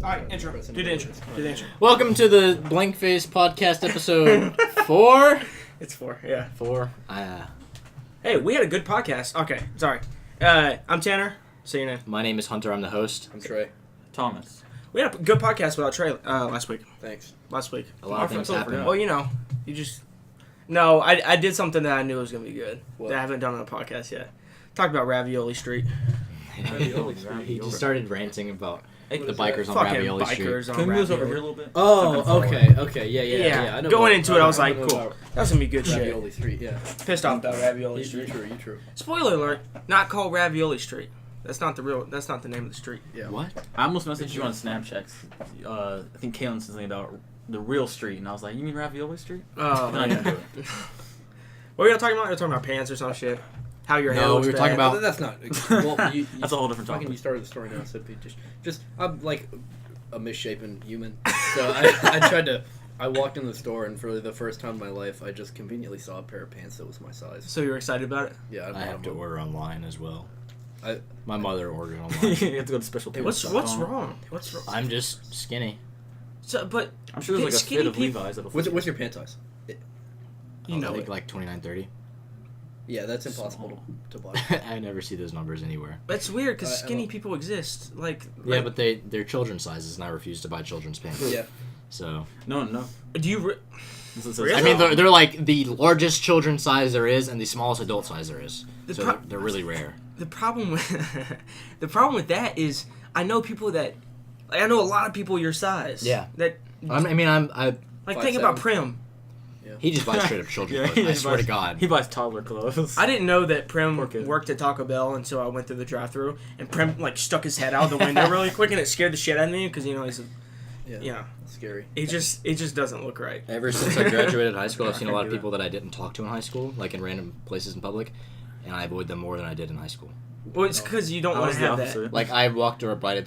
Alright, intro. Do the intro. Welcome to the Blank Face Podcast episode 4. It's 4, yeah. 4. Hey, we had a good podcast. Okay, sorry. I'm Tanner. Say your name. My name is Hunter. I'm the host. I'm Trey. Thomas. We had a good podcast without Trey last week. Thanks. Last week. A lot of things happened. Well, you know, you just... No, I did something that I knew was going to be good. What? That I haven't done on a podcast yet. Talked about Ravioli Street. He just started ranting about the is bikers on Fucking Ravioli bikers Street. on Can we move this over Ravioli. here a little bit? Oh, okay. Yeah. I know Going about- into it, I was like, know cool. about That's going to be good shit. Ravioli Street, yeah. Pissed off about Ravioli You Street. true. Spoiler alert, not called Ravioli Street. That's not the name of the street. Yeah. What? I almost messaged you on Snapchat. I think Kalen said something about the real street, and I was like, "You mean Ravioli Street?" Oh, And I didn't do it. What were you talking about? You're talking about pants or some shit. How your hair No, looks we were bad. talking about- Well, that's not... Well, you That's a whole different fucking topic. you started the story now, so just I'm like a misshapen human. So I tried to... I walked in the store, and for the first time in my life, I just conveniently saw a pair of pants that was my size. So you were excited about it? Yeah, I have to order online as well. I- My mother ordered you online. have to go to special. What's wrong? What's wrong? I'm just skinny. So, but I'm sure there's like a Skinny fit of people- Levi's that'll. What's your pant size? you know I it. think like 29, 30. Yeah, that's impossible to buy. I never see those numbers anywhere. That's weird because I skinny don't- people exist. Like, Yeah, but they're children's sizes, and I refuse to buy children's pants. Yeah. So No. do you? This is Really? I mean, they're like the largest children's size there is, and the smallest adult size there is. The So pro- they're really rare. The problem with that is I know people that like, I know a lot of people your size. Yeah. That I like think about 5'7". Prim. he just buys straight up children's Yeah, clothes. I he swear to buys- God. He buys toddler clothes. I didn't know that Prim Poor kid. worked at Taco Bell until I went through the drive-thru, and Prim like stuck his head out the window really quick, and it scared the shit out of me because you know he's Yeah. Scary. it just doesn't look right. Ever since I graduated high school, I've I seen a can't lot do of people that I didn't talk to in high school, like in random places in public, and I avoid them more than I did in high school. Well, it's because you don't I want was to the have that. opposite. Like I walked right up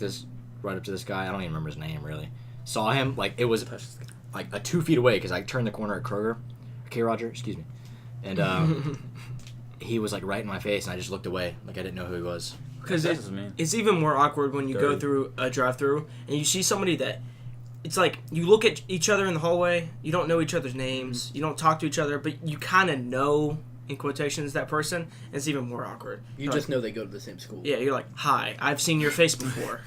to this guy. I don't even remember his name really. Saw him like it was like 2 feet away because I turned the corner at Kroger. Okay, Roger, excuse me. And he was like right in my face, and I just looked away like I didn't know who he was. Because That's just me. it's even more awkward when you go Dirty. through a drive-through and you see somebody that it's like you look at each other in the hallway, you don't know each other's names, you don't talk to each other, but you kind of know in quotations that person, and it's even more awkward. You You're just like, know they go to the same school. yeah, you're like, hi, I've seen your face before.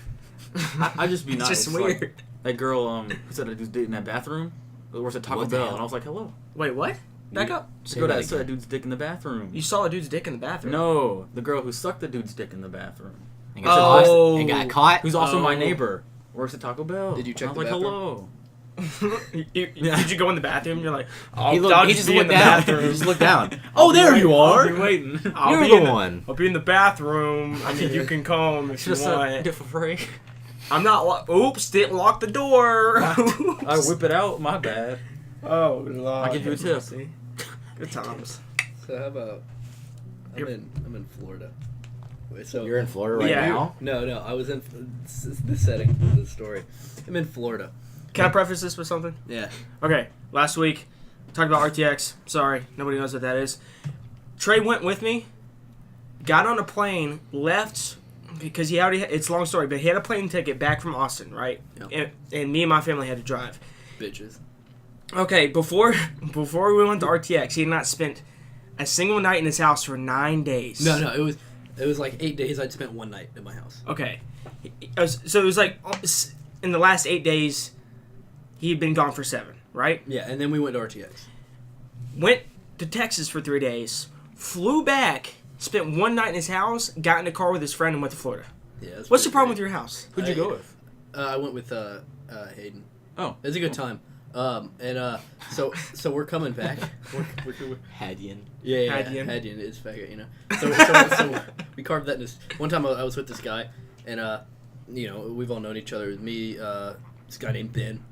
I just be It's nice. just Like, weird. that girl who said that dude's dick in that bathroom. That works at Taco What the Bell, hell? and I was like, "Hello." Wait, what? Back up. Say Go that that saw that again. dude's dick in the bathroom. You saw a dude's dick in the bathroom. No, the girl who sucked the dude's dick in the bathroom. And got, Oh. and got caught. Who's also my Oh. neighbor. Works at Taco Bell. Did you check And I was the like, bathroom? hello. Did you go in the bathroom? You're like, He I'll just be in looked the down. bathroom. He just looked down. I'll Oh, be there waiting. you I'll are. be waiting. You're be the in one. I'll be in the bathroom. I mean, you can come if you Just want. get for free. I'm not. Oops! Didn't lock the door. I whip it out. My bad. Oh, Lord. I'll give you a tip. See? Good times. So how about I'm in Florida. Wait, so You're in Florida right Yeah. now. No, I was in the setting of the story. I'm in Florida. Can I preface this with something? Yeah. Okay, last week, talked about RTX. Sorry, nobody knows what that is. Trey went with me, got on a plane, left, because he already it's a long story, but he had a plane ticket back from Austin, right? Yep. And me and my family had to drive. Bitches. Okay, before we went to RTX, he had not spent a single night in his house for 9 days. No, it was like 8 days I'd spent one night at my house. Okay. So it was like, in the last 8 days, he had been gone for 7, right? Yeah, and then we went to RTX. Went to Texas for 3 days, flew back, spent one night in his house, got in a car with his friend, and went to Florida. Yeah. that's What's the pretty problem great. with your house? Who'd you go with? I went with Hayden. Oh. It was a good time. So we're coming back. Hadian. Yeah, Hadian. Hadian is faggot, you know. So we carved that in this. One time I was with this guy, and you know, we've all known each other. Me, this guy named Ben,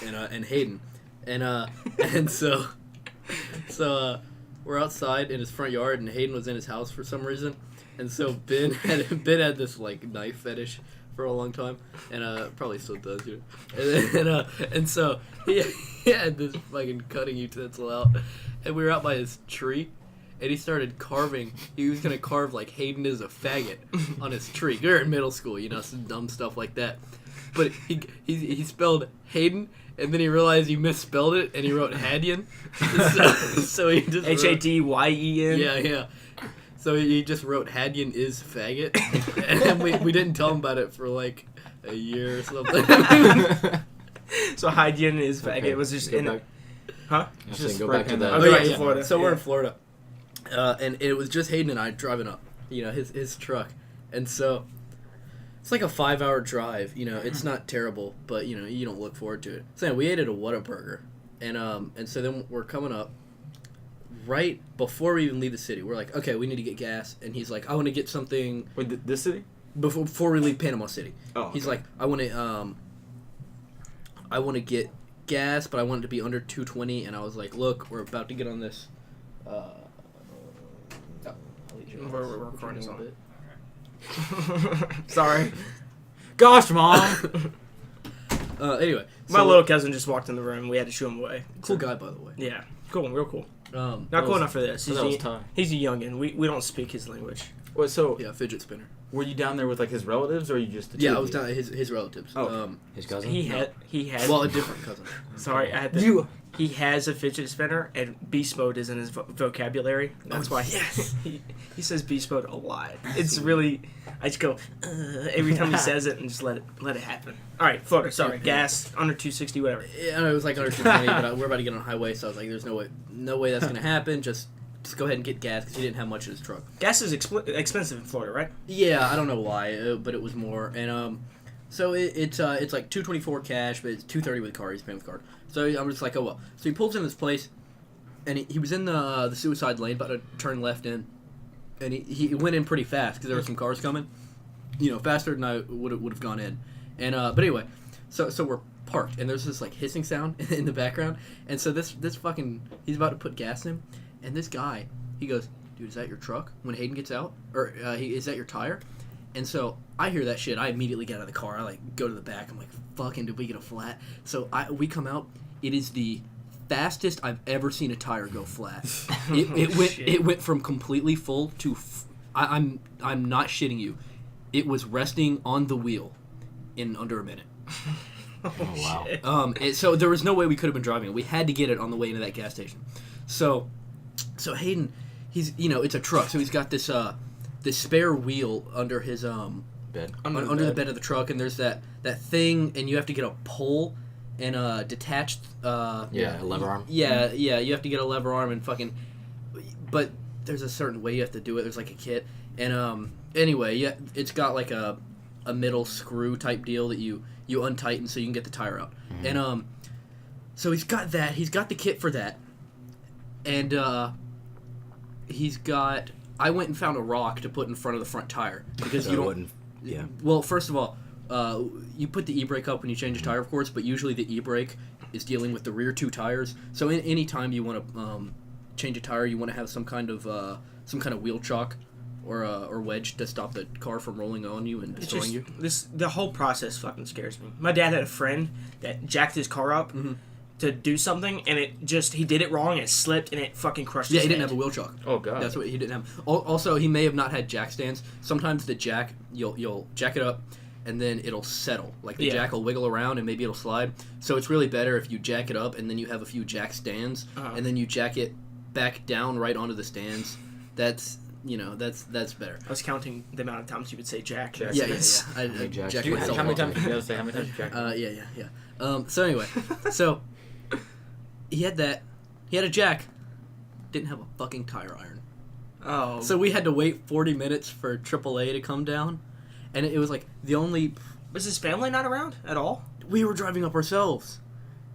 and Hayden, and so we're outside in his front yard, and Hayden was in his house for some reason, and so Ben had this like knife fetish for a long time, and probably still does, you know. And so he had this fucking cutting utensil out, and we were out by his tree, and he started carving. He was gonna carve like Hayden is a faggot on his tree. You're in middle school, you know, some dumb stuff like that. but he spelled Hayden, and then he realized he misspelled it, and he wrote Hadyen. So he just Hadyen. Yeah. So he just wrote Hadyen is faggot, and we didn't tell him about it for like a year or something. So Hadyen is faggot. Okay, It was just go in back. Huh? Just go back to the. I'll go back to yeah. Florida. So we're Yeah. in Florida, and it was just Hayden and I driving up, his truck, and so it's like a 5-hour drive. It's not terrible, but you don't look forward to it. So we ate at a Whataburger, and so then we're coming up. Right before we even leave the city, we're like, okay, we need to get gas, and he's like, I want to get something Wait, this city? before we leave Panama City. Oh, He's okay. like, I want to get gas, but I want it to be under 220. And I was like, look, we're about to get on this. I'll let you know. We're recording a something. bit. Sorry. Gosh, Mom! Anyway, My so- little cousin just walked in the room. We had to shoo him away. cool guy, by the way. Yeah. Cool. Real cool. Um, Not cool was- enough for this. so that was tough. He's a youngin. We don't speak his language. Wait, so yeah, fidget spinner. were you down there with like his relatives, or you just the two Yeah, of I was you? down his relatives. Oh. His cousin. He had. Well, a different cousin. Sorry, I had to. You- He has a fidget spinner, and beast mode is in his vocabulary. That's why yes. he says beast mode a lot. It's really. I just go every time he says it and just let it happen. All right, Florida. Sorry, gas under 260, whatever. Yeah, it was like under 220, but we're about to get on a highway, so I was like, "There's no way that's gonna happen. Just go ahead and get gas," because he didn't have much in his truck. Gas is expensive in Florida, right? Yeah, I don't know why, but it was more, and so it's like 224 cash, but it's 230 with card. He's paying with card. So I'm just like, oh well. So he pulls in this place, and he was in the suicide lane, about to turn left in, and he went in pretty fast because there were some cars coming, faster than I would have gone in, and but anyway, so we're parked, and there's this like hissing sound in the background, and so this fucking he's about to put gas in, and this guy he goes, dude, is that your truck? When Hayden gets out, or is that your tire? And so I hear that shit. I immediately get out of the car. I like go to the back. I'm like, fucking, did we get a flat? So we come out. It is the fastest I've ever seen a tire go flat. It went from completely full to I'm not shitting you. It was resting on the wheel in under a minute. Oh wow. So there was no way we could have been driving it. We had to get it on the way into that gas station. So Hayden, he's it's a truck. So he's got this spare wheel under his Bed. under the bed of the truck, and there's that thing, and you have to get a pole and a detached Yeah, a lever arm. yeah, you have to get a lever arm and fucking, but there's a certain way you have to do it. There's like a kit, and anyway, yeah, it's got like a middle screw type deal that you untighten so you can get the tire out, and so he's got that. He's got the kit for that, and he's got. I went and found a rock to put in front of the front tire because So you it don't. wouldn't- Yeah. Well, first of all, you put the e-brake up when you change a tire, of course, but usually the e-brake is dealing with the rear two tires. So any time you want to change a tire, you want to have some kind of wheel chock or wedge to stop the car from rolling on you and destroying you. The whole process fucking scares me. My dad had a friend that jacked his car up to do something, and he did it wrong, and it slipped, and it fucking crushed his Yeah, he didn't head. have a wheel chock. Oh god. That's what he didn't have. Also, he may have not had jack stands. Sometimes the jack, you'll jack it up, and then it'll settle. Like the jack will wiggle around, and maybe it'll slide. So it's really better if you jack it up, and then you have a few jack stands, and then you jack it back down right onto the stands. That's better. I was counting the amount of times you would say jack. Jack. Yeah. Hey, I Jack. jack Dude, myself How many up. times? You gotta say how many times you jacked? Yeah. So anyway, he had that. He had a jack. Didn't have a fucking tire iron. Oh. So we had to wait 40 minutes for AAA to come down, and it was like the only. Was his family not around at all? We were driving up ourselves.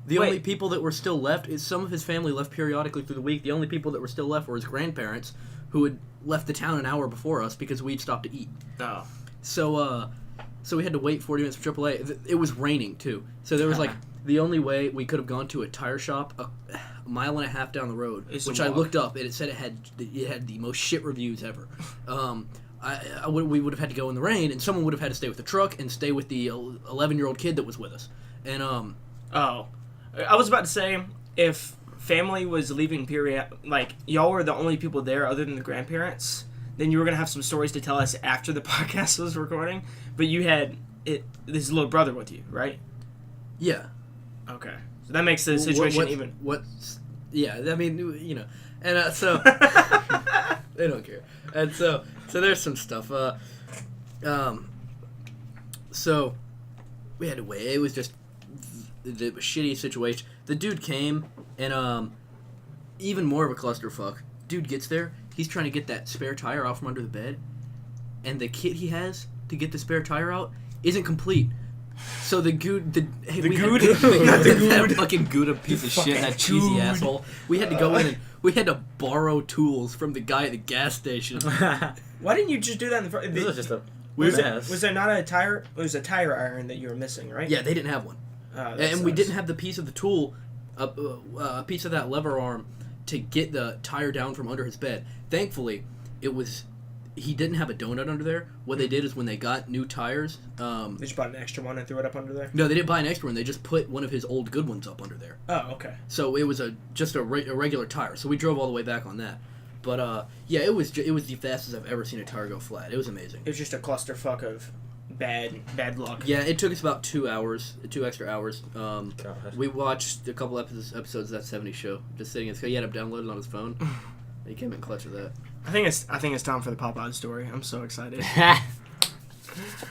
The Wait. only people that were still left is some of his family left periodically through the week. The only people that were still left were his grandparents, who had left the town an hour before us because we'd stopped to eat. No. So we had to wait 40 minutes for AAA. It was raining too, so there was like the only way we could have gone to a tire shop a mile and a half down the road, It's which a I walk. looked up and it said it had the most shit reviews ever. We would have had to go in the rain, and someone would have had to stay with the truck and stay with the 11-year-old kid that was with us. And Oh. I was about to say, if family was leaving like, y'all were the only people there other than the grandparents, then you were going to have some stories to tell us after the podcast was recording. But you had his little brother with you, right? Yeah. Okay, so that makes the situation even. Yeah, I mean, and so they don't care, and so there's some stuff. So we had to wait. It was just the shitty situation. The dude came, and even more of a clusterfuck. Dude gets there. He's trying to get that spare tire out from under the bed, and the kit he has to get the spare tire out isn't complete. So that fucking Gouda piece of shit, that cheesy asshole. We had to go in and we had to borrow tools from the guy at the gas station. Why didn't you just do that in the front? This was just a Was mess. there not a tire? It was a tire iron that you were missing, right? Yeah, they didn't have one, and we didn't have the piece of the tool, a piece of that lever arm to get the tire down from under his bed. Thankfully, he didn't have a donut under there. What they did is when they got new tires, They just bought an extra one and threw it up under there. no, they didn't buy an extra one. They just put one of his old good ones up under there. Oh, okay. So it was just a regular tire. So we drove all the way back on that. But yeah, it was the fastest I've ever seen a tire go flat. It was amazing. It was just a clusterfuck of bad luck. Yeah, it took us about 2 extra hours. Gosh. We watched a couple episodes of that 70s show. Just sitting in his car. He had it downloaded on his phone. He came in clutch with that. I think it's time for the Popeye story. I'm so excited.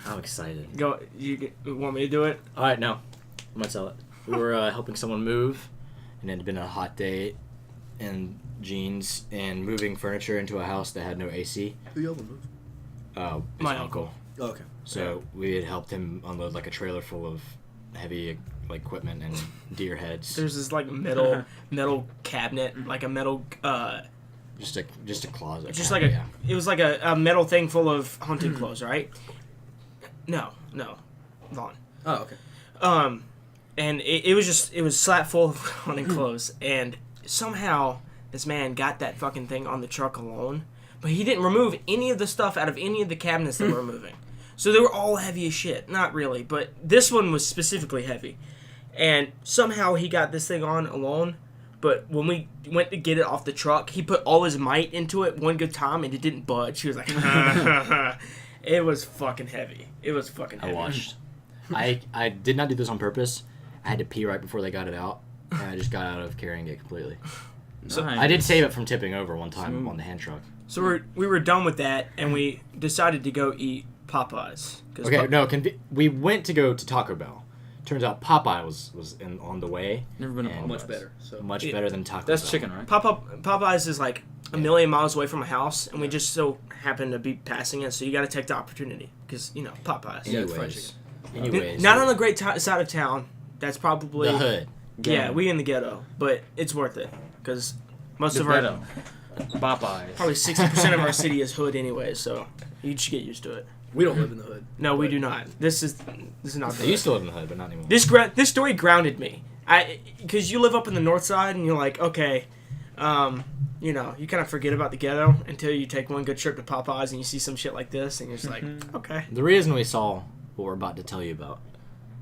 I'm excited. Go. You want me to do it? All right, no, I'm gonna tell it. We were helping someone move, and it had been a hot day, and jeans and moving furniture into a house that had no AC. Who y'all move? His My uncle. Oh, okay. So we had helped him unload like a trailer full of heavy like equipment and deer heads. There's this like metal cabinet, like a metal. Just a closet. Just cabinet, like it was like a metal thing full of hunting clothes, right? No, Vaughn. Oh, okay. And it was slap full of hunting clothes, and somehow this man got that fucking thing on the truck alone, but he didn't remove any of the stuff out of any of the cabinets that were moving. So they were all heavy as shit. Not really, but this one was specifically heavy. And somehow he got this thing on alone, but when we went to get it off the truck, he put all his might into it one good time, and it didn't budge. He was like, it was fucking heavy. It was fucking heavy. I watched. I did not do this on purpose. I had to pee right before they got it out, and I just got out of carrying it completely. So Nice. I did save it from tipping over one time on the hand truck. So we were done with that, and we decided to go eat Popeyes. Okay, we went to go to Taco Bell. Turns out Popeye was on the way. Never been a And Popeyes. Much better. So Much better than Taco That's Bell. chicken, right? Popeyes is like a million miles away from a house, and we just so happen to be passing it. So you got to take the opportunity because Popeyes. Yeah, it's fried Anyways, Not on the great side of town. That's probably the hood. Yeah, we in the ghetto, but it's worth it because most The of our ghetto. Popeyes. probably 60% of our city is hood anyway. So you just get used to it. we don't live in the hood. No, we do not. This is not. I The used to live in the hood, but not anymore. This story grounded me. Because you live up in the north side and you're like, okay, you kind of forget about the ghetto until you take one good trip to Popeyes and you see some shit like this and you're just like, okay. The reason we saw what we're about to tell you about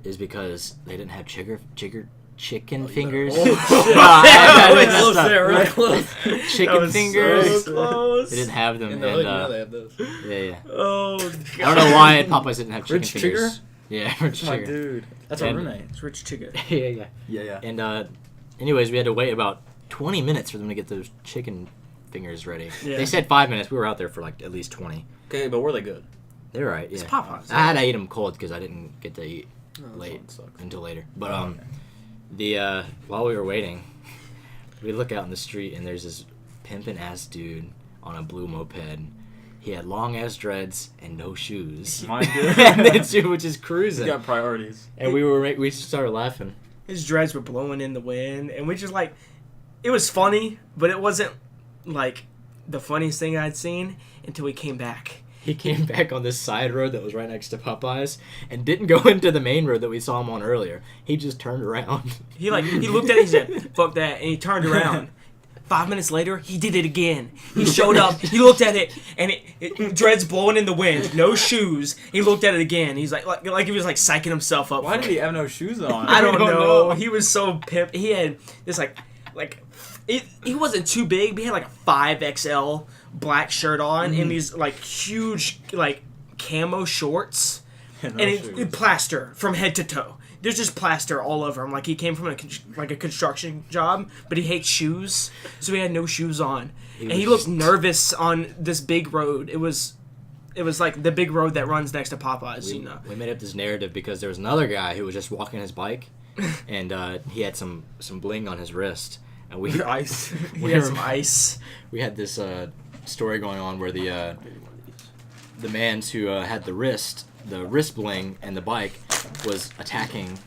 is because they didn't have chicken fingers. Really close there, really close. Chicken fingers. So close. They didn't have them. In the hood, they have those. Yeah. Oh, God. I don't know why Popeyes didn't have chicken Rich fingers. Yeah, Rich My Chigger. dude. That's And- our roommate. It's Rich Chicken. Yeah. Yeah. And anyways, we had to wait about 20 minutes for them to get those chicken fingers ready. Yeah. They said 5 minutes. We were out there for like at least 20. Okay, but were they good? They were right. Yeah. It's Popeyes. I had to eat them cold because I didn't get to eat Oh, late that sucks. until later. But Okay. while we were waiting, we look out in the street and there's this pimpin' ass dude on a blue moped. He had long ass dreads and no shoes. Mine did. And then dude was just He's cruising. got priorities. And we started laughing. His dreads were blowing in the wind, and we just it was funny, but it wasn't like the funniest thing I'd seen until he came back. He came back on this side road that was right next to Popeyes and didn't go into the main road that we saw him on earlier. He just turned around. He looked at it, he said, "Fuck that," and he turned around. 5 minutes later, he did it again. He showed up, he looked at it, and it dreads blowing in the wind, no shoes. He looked at it again. He's like he was like psyching himself up. Why for did it. he have no shoes on? I don't don't know. know. He was so pimp. He had this he wasn't too big, but he had like a 5XL black shirt on and these like huge like camo shorts. No and it shoes. plaster from head to toe. There's just plaster all over him. Like he came from a construction job, but he hates shoes, so he had no shoes on, and he looked nervous on this big road. It was like the big road that runs next to Popeyes. We made up this narrative because there was another guy who was just walking his bike, and he had some bling on his wrist, and we Ice. We had some ice. we had this story going on where the mans who had the wrist bling and the bike was attacking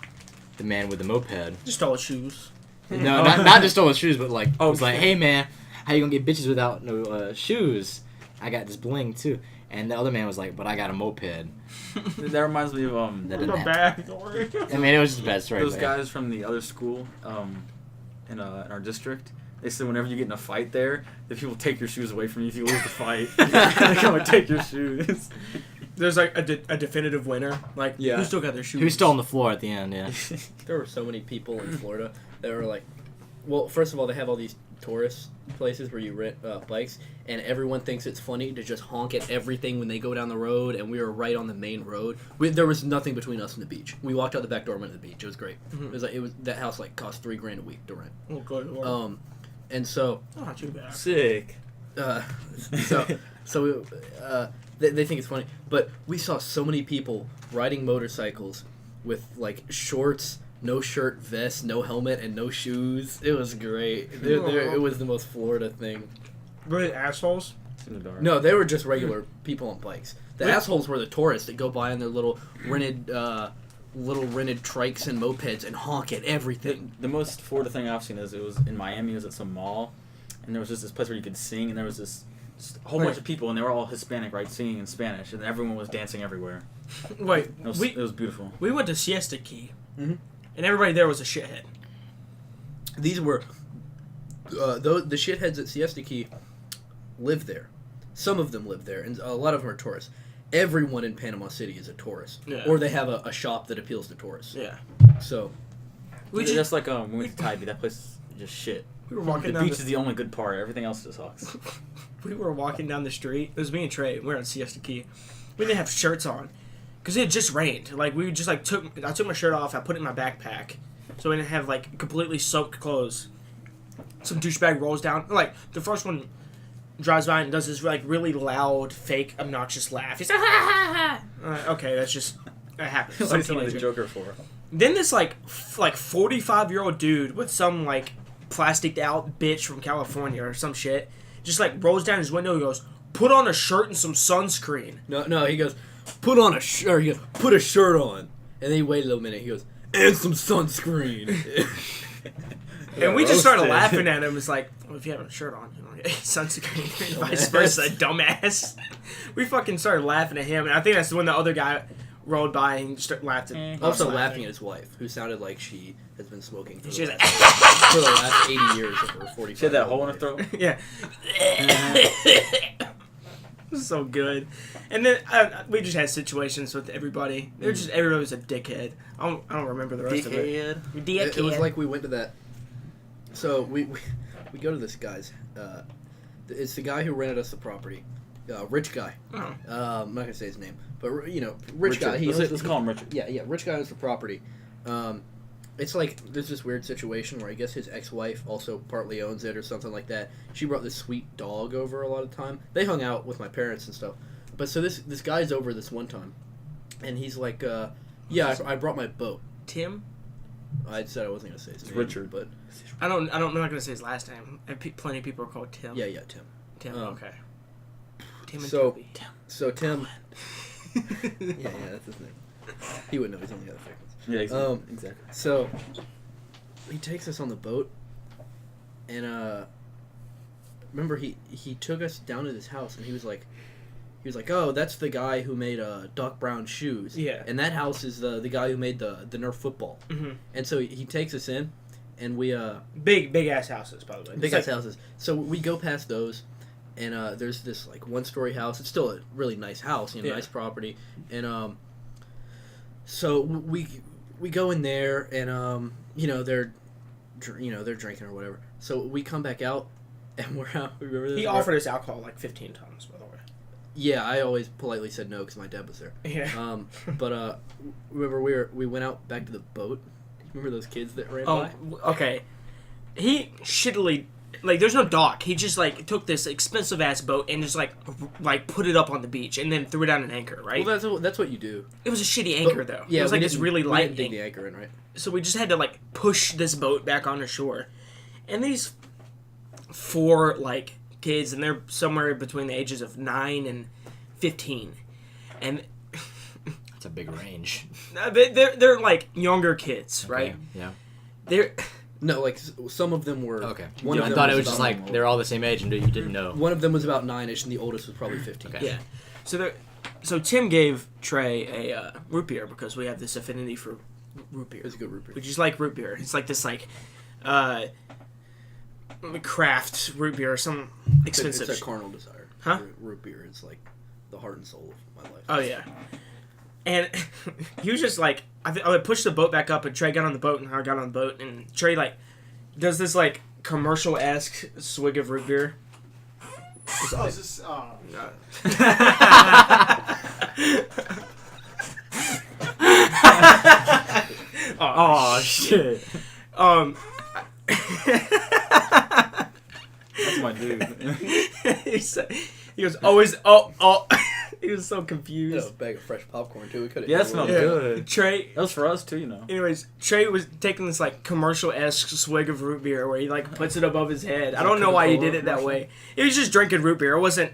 the man with the moped. Just all shoes. No, not just stole his shoes, but like Oh, was like, hey man, how you gonna get bitches without no shoes? I got this bling too. And the other man was like, but I got a moped. That reminds me of That Not didn't happen. bad story. I mean, it was just a bad story. those but- guys from the other school in our district. They said whenever you get in a fight there, the people take your shoes away from you if you lose the fight. They come and take your shoes. There's like a definitive winner. Like, Yeah. who still got their shoes? He was still on the floor at the end, yeah. There were so many people in Florida that were like, well, first of all, they have all these tourist places where you rent bikes, and everyone thinks it's funny to just honk at everything when they go down the road, and we were right on the main road. There was nothing between us and the beach. We walked out the back door and went to the beach. It was great. Mhm. It was that house like cost $3,000 a week to rent. Oh, good lord. And so Not too bad. Sick. uh, so they think it's funny, but we saw so many people riding motorcycles with like shorts, no shirt, vest, no helmet, and no shoes. It was great. It was the most Florida thing. Were they assholes? It's in the dark. No, they were just regular people on bikes. The Wait. assholes were the tourists that go by in their little rented trikes and mopeds and honk at everything. The most Florida thing I've seen is it was in Miami. It was at some mall, and there was just this place where you could sing, and there was this just a whole bunch of people, and they were all Hispanic, right, singing in Spanish, and everyone was dancing everywhere. Wait, It was, we it was beautiful. we went to Siesta Key, Mhm. and everybody there was a shithead. These were the shitheads at Siesta Key live there. Some of them live there, and a lot of them are tourists. Everyone in Panama City is a tourist, Yeah. or they have a shop that appeals to tourists. Yeah. So We Just just like when we went to Tybee, that place is just shit. we were walking The down beach the, is the only good part. Everything else just sucks. we were walking down the street. It was me and Trey. We were at Siesta Key. We didn't have shirts on because it had just rained. Like we just like I took my shirt off. I put it in my backpack, so we didn't have like completely soaked clothes. Some douchebag rolls down. Like the first one drives by and does this like really loud, fake, obnoxious laugh. He's like, ha ha ha. Okay, that's just that happens. What Some is the teenager. Joker for? Then this like 45-year-old dude with some like plasticed out bitch from California or some shit just like rolls down his window and goes, "Put on a shirt and some sunscreen." no, he goes, put on a shirt. He goes, put a shirt on, and then he waited a little minute. He goes, and some sunscreen. And we just started Roasted. laughing at him. It's like, well, if you have a shirt on, you know, sunscreen, and vice versa, dumbass. We fucking started laughing at him, and I think that's when the other guy rolled by and just laughed at us Also laughing at his wife, who sounded like she has been smoking for, She the, was last, like, for the last 80 years of her 45. She had that hole in her throat. yeah. So good. And then we just had situations with everybody. Everybody was a dickhead. I don't remember the rest of it. It was like we went to that. So we go to this guy's. It's the guy who rented us the property. Rich guy. Oh. I'm not gonna say his name, but rich guy. He Let's call him Richard. Yeah, rich guy owns the property. It's like there's this weird situation where I guess his ex-wife also partly owns it or something like that. She brought this sweet dog over a lot of time. They hung out with my parents and stuff. But so this guy's over this one time, and he's like, "Yeah, I brought my boat." Tim? I said I wasn't gonna say his name, Richard. but I'm not gonna say his last name. Plenty of people are called Tim. yeah, Tim. Tim. Okay. Tim and So- Toby. So Tim, yeah, that's his name. He wouldn't know. He's on the other frequency. Yeah, exactly. Exactly. So he takes us on the boat, and remember he took us down to this house, and he was like, "Oh, that's the guy who made Doc Brown shoes." Yeah. And that house is the guy who made the Nerf football. hmm And so he takes us in, and we Big ass houses, by the way. big It's ass houses. So we go past those, and there's this like 1-story house. It's still a really nice house, Yeah. nice property, and so we go in there, and they're drinking or whatever. So we come back out, and we're out. Remember this? He offered us alcohol like 15 times, by the way. Yeah, I always politely said no because my dad was there. Yeah. But remember we went out back to the boat. Remember those kids that ran Oh, by? okay. He shittily, like, there's no dock. He just, like, took this expensive ass boat and just, like put it up on the beach and then threw it down an anchor, right? Well, that's what you do. It was a shitty anchor, though. Yeah, it was we like this didn't- really we light didn't dig anchor. the anchor in, right? So we just had to, like, push this boat back onto shore. And these 4, like, kids, and they're somewhere between the ages of 9 and 15. And That's a big range. they're like, younger kids, Okay, right? Yeah. They're... No, like some of them were. Okay. One I of them thought it was just about- like they're all the same age and you didn't know. One of them was about 9ish, and the oldest was probably 15. Okay. Yeah. So Tim gave Trey a root beer because we have this affinity for root beer. It's a good root beer. We just like root beer. It's like this craft root beer or some expensive. It's a carnal desire. Huh? Root beer is like the heart and soul of my life. Oh yeah. And he was just like, I pushed the boat back up, and Trey got on the boat, and I got on the boat, and Trey like does this like commercial-esque swig of root beer. Oh, is this, Oh shit! That's my dude. he goes always oh. He was so Yeah, confused. a bag of fresh popcorn too. We could have. Yeah, that smelled good. Trey. That was for us too, you know. Anyways, Trey was taking this like commercial-esque swig of root beer where he like puts it above his head. I don't know why he did it that way. He was just drinking root beer. It wasn't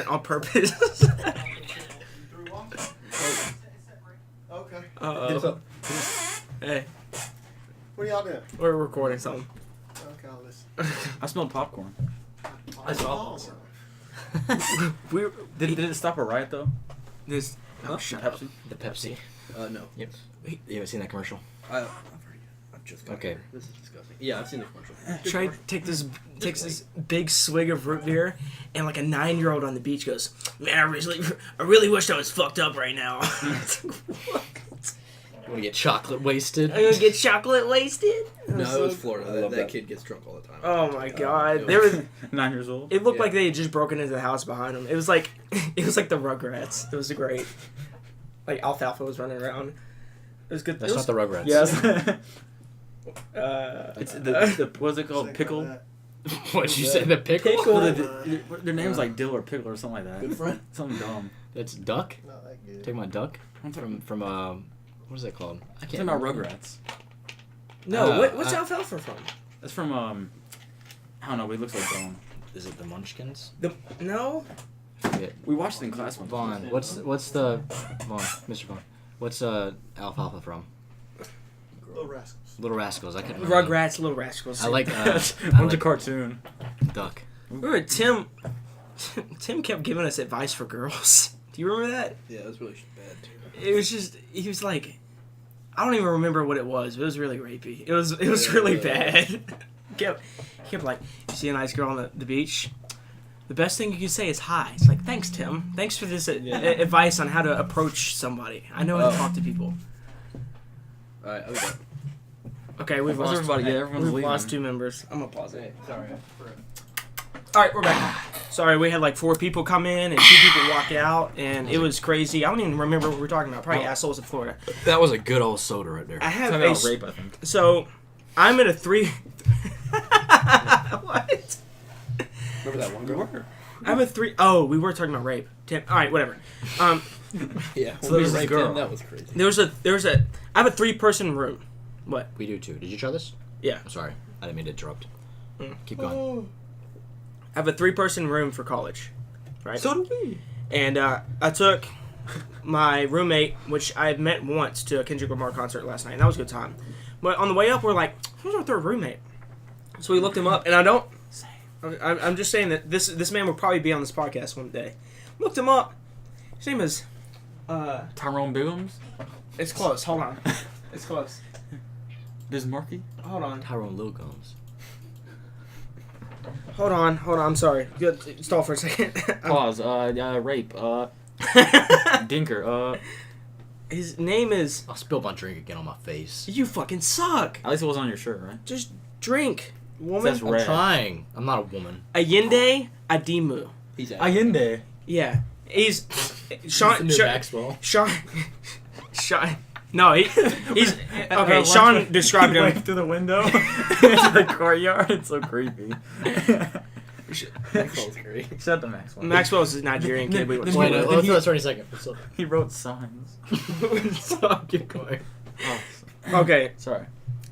on purpose. through one? Okay. Uh-oh. Hey, What are y'all doing? we're recording something. Okay, I'll listen. I smelled popcorn. I saw. We Did it stop a riot though? this. Oh, shut up. Pepsi. The Pepsi. No. Yep. You haven't seen that commercial? I've just got Okay. here. This is disgusting. Yeah, I've seen the commercial. Trey takes this big swig of root beer, and like a 9-year-old on the beach goes, "Man, I really wished I was fucked up right now." You want to get chocolate wasted? I'm gonna get chocolate wasted. No, it was Florida. I That, love that that. kid gets drunk all the time. Oh my god, it there was. 9 years old. It looked Yeah. like they had just broken into the house behind them. It was like the Rugrats. It was great. Like Alfalfa was running around. It was good. That's it not the Rugrats. Yes. It's it's the what's it called? Think Pickle. about What'd you say? The pickle? Pickle. Their name's like Dill or Pickle or something like that. Good friend. Something dumb. That's duck? that. Not that good. Take my duck? From what is that called? I Talking can't about remember. Rugrats. no. What's Alfalfa from? That's from I don't know, but it looks like Dawn. Is it the Munchkins? No. Forget. We watched it in class one Vaughn. time. What's the Vaughn? Mr. Vaughn. What's Alfalfa from? Little Rascals. Little Rascals. I couldn't remember. Rugrats, Little Rascals. I like One's I a like cartoon. duck. Remember Tim? Tim kept giving us advice for girls. Do you remember that? Yeah, it was really bad too. It was just he was like, I don't even remember what it was. But it was really rapey. It was Yeah, really yeah. bad. he kept like, you see a nice girl on the beach. The best thing you can say is hi. It's like, thanks, Tim. Thanks for this advice on how to approach somebody. I know how to talk to people. All right, I'll be back. Okay, we've How's lost everybody? Yeah, everyone's we've leaving. lost 2 members. I'm gonna pause it. Hey, sorry. All right, we're back. Sorry, we had like 4 people come in and 2 people walk out, and it was crazy. I don't even remember what we were talking about. Probably assholes in Florida. That was a good old soda right there. I have Talking a about rape, I think. so I'm at a 3. What? Remember that one girl? I'm a 3. Oh, we were talking about rape. All right, whatever. Yeah. So when we there's this raped girl. him, that was crazy. There's a. I have a 3-person room. What? We do too. Did you try this? Yeah. I'm sorry. I didn't mean to interrupt. Mm. Keep going. I have a 3-person room for college, right? So do we. And I took my roommate, which I had met once, to a Kendrick Lamar concert last night, and that was a good time. But on the way up, we're like, who's our 3rd roommate? So we looked him up, and I'm just saying that this man will probably be on this podcast one day. Looked him up. His name is. Tyrone Biggums. It's close. Hold on. It's close. Bismarcky. Hold on. Tyrone Lil Gomes. Hold on. I'm sorry. Good. Stall for a second. Pause. Rape. Dinker. His name is. I'll spill my drink again on my face. You fucking suck. At least it was on your shirt, right? Just drink, woman. That's I'm red. trying. I'm not a woman. Allende Adimu. He's out. Allende. Yeah, he's It's Sean. the new Maxwell. Sean. No, he's okay. Sean described him. through the window into the courtyard. It's so creepy. Maxwell's great. Shut the Maxwell. Maxwell's a Nigerian kid. We Then went Wait, he- let's do that 30 seconds. So, He wrote signs. keep going. Oh, okay, sorry.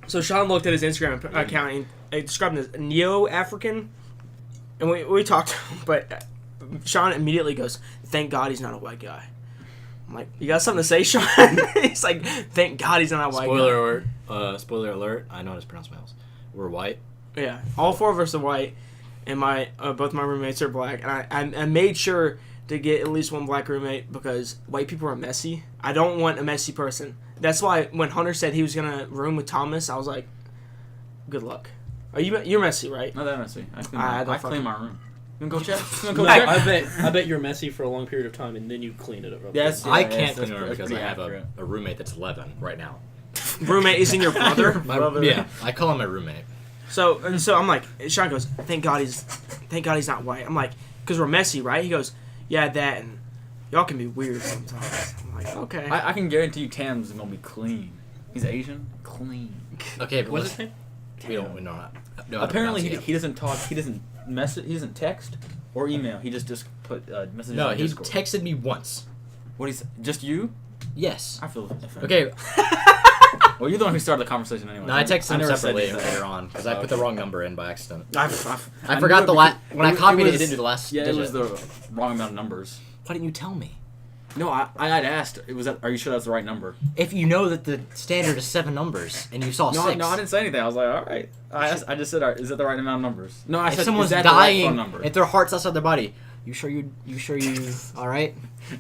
so Sean looked at his Instagram account and he described him as neo-African, and we talked, but Sean immediately goes, "Thank God he's not a white guy." I'm like, "You got something to say, Sean?" He's like, "Thank God he's not a white Spoiler alert. Spoiler alert. I know how to pronounce males. We're white. guy." Yeah, all four of us are white, and my both my roommates are black, and I made sure to get at least one black roommate because white people are messy. I don't want a messy person. That's why when Hunter said he was gonna room with Thomas, I was like, "Good luck." Are you're messy, right? Not that messy. I clean, I don't I clean fucking- my room. You wanna go check? You wanna go No, check? I bet you're messy for a long period of time, and then you clean it up. real Yes. quick. I Yeah, can't that's clean a room because I pretty have accurate. a roommate that's 11 right now. Roommate isn't your brother. Yeah, I call him my roommate. So I'm like, Sean goes, thank God he's not white. I'm like, because we're messy, right? He goes, yeah, that, and y'all can be weird sometimes. I'm like, okay. I can guarantee you Tam's gonna be clean. He's Asian. Clean. Okay, but What's let's, his name? we don't know how to Apparently pronounce it he doesn't talk. He doesn't message. He doesn't text or email. He just put messages. No, on he Discord. texted me once. What he's just you? Yes. I feel offended. Okay, Well, you're the one who started the conversation anyway. no, I texted him never said separately anything. later on because I put the wrong number in by accident. I I forgot knew the it last. because- When I it copied it, it was- didn't do the last Yeah, digit. it was the wrong amount of numbers. Why didn't you tell me? No, I had asked. It was. Are you sure that's the right number? If you know that the standard is 7 numbers and you saw No, 6. no, I didn't say anything. I was like, all right. I just said, is that the right amount of numbers? No, I If said, someone's is that the right phone dying, number? if their heart's outside their body, you sure you all right?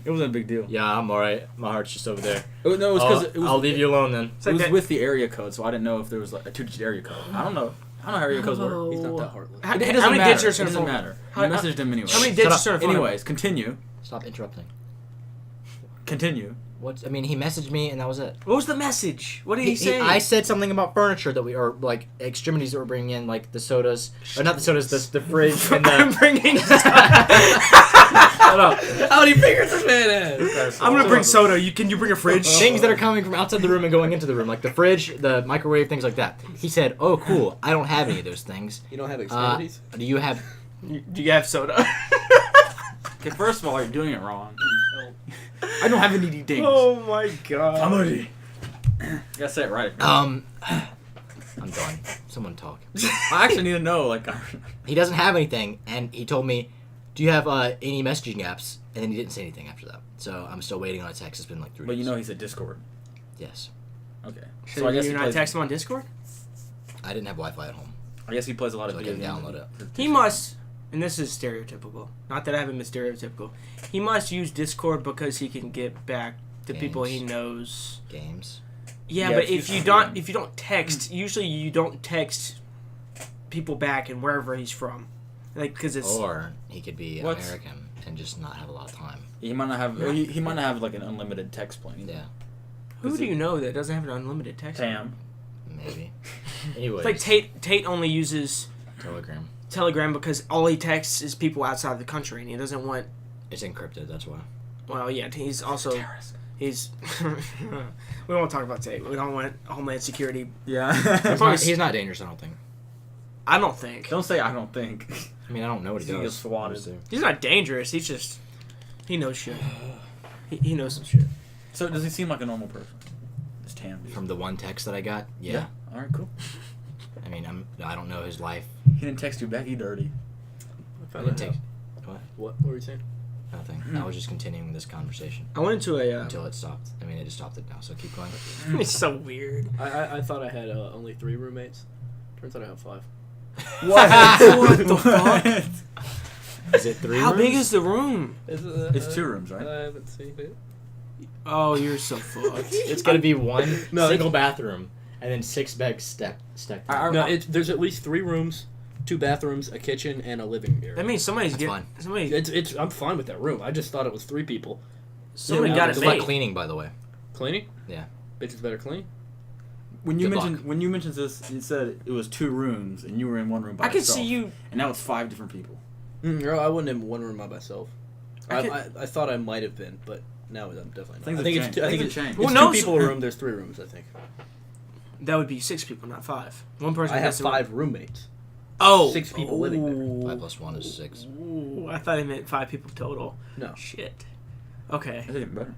It wasn't a big deal. Yeah, I'm all right. My heart's just over there. No, it was because it was. I'll leave you alone then. It was with the area code, so I didn't know if there was like a 2-digit area code. I don't know. I don't know how area codes work. He's not that heartless. How, It doesn't how many matter. digits It are doesn't phone? matter. How- You messaged him anyway. How many Shut digits up. are phone? Anyways, continue. Stop interrupting. Continue. What? I mean, he messaged me and that was it. What was the message? What did he say? I said something about furniture that we or like extremities that we're bringing in, like the sodas, or not the sodas, the fridge and I'm the. bringing. Shut up. How many fingers this man has? I'm gonna bring soda. Can you bring a fridge? Things that are coming from outside the room and going into the room, like the fridge, the microwave, things like that. He said, "Oh, cool. I don't have any of those things. You don't have extremities? Do you have?" Do you have soda? Okay, first of all, you're doing it wrong. I don't have any things. Oh my god. You gotta say it right. I'm done. Someone talk. I actually need to know, like, He doesn't have anything, and he told me, "Do you have any messaging apps?" And then he didn't say anything after that. So I'm still waiting on a text. It's been like 3 but days. you know he's at Discord. Yes. Okay. So I guess you're not plays, texting him on Discord? I didn't have Wi-Fi at home. I guess he plays a lot of So I video couldn't games. download it. He must, and this is stereotypical. Not that I haven't been stereotypical. He must use Discord because he can get back to people he Games. knows. Games. Yeah, Yeah, but it's if you just- don't text, usually you don't text people back in wherever he's from, like because it's. Or he could be What? American and just not have a lot of time. He might not have. or he might not have like an unlimited text plan. Yeah, Who do you know that doesn't have an unlimited text? Tam. maybe. Anyways, It's like Tate only uses Telegram. Telegram because all he texts is people outside the country, and he doesn't want. It's encrypted. That's why. Well, yeah, he's also he's. We won't talk about Tate. We don't want Homeland Security. Yeah. He's not dangerous. I don't think. I don't think Don't say I don't think. I mean, I don't know what he He does. gets swatted. obviously. he's not dangerous. He's just he knows shit. He knows some shit. So does he seem like a normal person? This Tam. From the one text that I got, yeah. All right. Cool. I mean, I don't know his life. He didn't text you back. He dirty. I didn't take What were you saying? nothing. I was just continuing this conversation I went into a. until it stopped. I mean, it just stopped it now. So keep going. It's so weird. I thought I had only 3 roommates. Turns out I have 5. What the fuck? Is it 3? How big rooms? is the room? It's 2 rooms, right? I haven't seen it. Oh, you're so fucked. It's gonna be one No, single bathroom and then 6 beds stacked. No, there's at least 3 rooms, 2 bathrooms, a kitchen, and a living area. That means somebody's That's getting fine. somebody. I'm fine with that room. I just thought it was 3 people. Somebody Yeah, got it's it Good luck made. cleaning, by the way. Cleaning? Yeah. Bitches better clean. When you Good luck. mentioned this, you said it was 2 rooms and you were in one room by I could yourself. see you. And now it's 5 different people. No, I wasn't in one room by myself. I thought I might have been, but now I'm definitely not. I think Things it's have I think changed. it's, Things have it's Well, two no, people a room. There's 3 rooms, I think. That would be 6 people, not 5. One person. I have gets to- 5 roommates. Oh, 6 people living there. Ooh. 5 plus 1 is 6. Ooh, I thought it meant 5 people total. No. Shit. Okay. That's even better.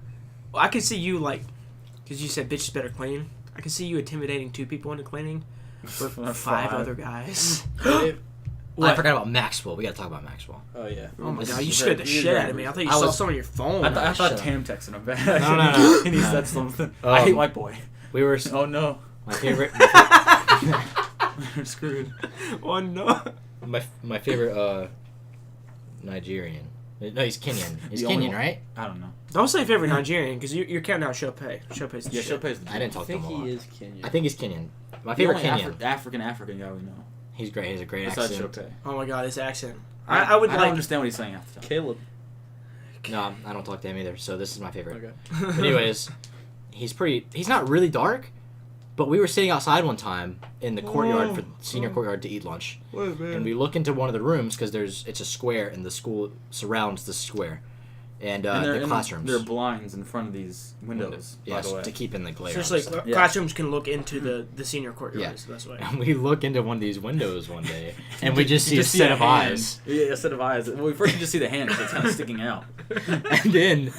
Well, I can see you because you said bitch is better clean. I can see you intimidating 2 people into cleaning with 5 other guys. I forgot about Maxwell. We gotta talk about Maxwell. Oh yeah. Oh my This god, is you scared the very- shit out of me. I thought you I saw was- some on your phone. I thought shut up. Tam texted him back. No. And he said something. I hate white boy. We were Oh no. my favorite. We're screwed. Oh no. my favorite Nigerian. No, he's Kenyan. He's The only Kenyan, one. right? I don't know. Don't say favorite Nigerian because you're counting out Chopay. Chopay's the Yeah, shit. Chopay's the I didn't I talk to him think a lot. he is Kenyan. I think he's Kenyan. My The favorite only Kenyan. African guy we know. He's great. He has a great Besides accent. Chopay. Oh my god, his accent. I would I don't like. understand what he's saying half the time. Caleb. No, I don't talk to him either. So this is my favorite. Okay. But anyways, he's not really dark, but we were sitting outside one time in the courtyard for senior courtyard to eat lunch, and we look into one of the rooms because it's a square and the school surrounds the square, and the classrooms. There are blinds in front of these windows. Yes, by the way. to keep in the glare. Seriously, and stuff. Yeah. classrooms can look into the senior courtyard. Yeah. Is the best way. And we look into one of these windows one day, and we just see You a set of hand. eyes. Yeah, a set of eyes. Well, first you just see the hand because it's kind of sticking out. And then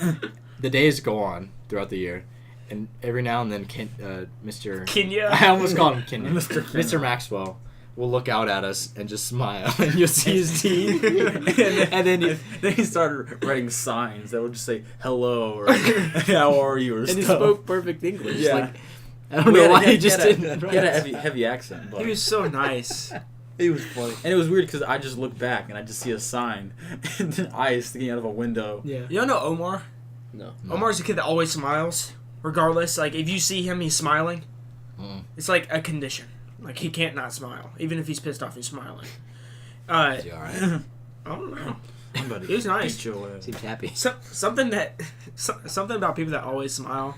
the days go on throughout the year, and every now and then, Mr. Kenya. I almost called him Kenyon. Mr. Kenyon. Mr. Maxwell will look out at us and just smile, and you'll see his teeth. and then he started writing signs that would just say hello or how are you or And stuff. he spoke perfect English. Yeah. Like, I don't know why he just didn't. He had a heavy accent. But. He was so nice. He was funny. And it was weird because I just look back and I just see a sign and then eyes sticking out of a window. Yeah. You don't know Omar? No. Omar's a kid that always smiles, regardless. Like if you see him, he's smiling. It's like a condition. Like he can't not smile, even if he's pissed off. He's smiling. Is he all right? I don't know. Somebody He was nice. beat your ass. Seems happy. Something about people that always smile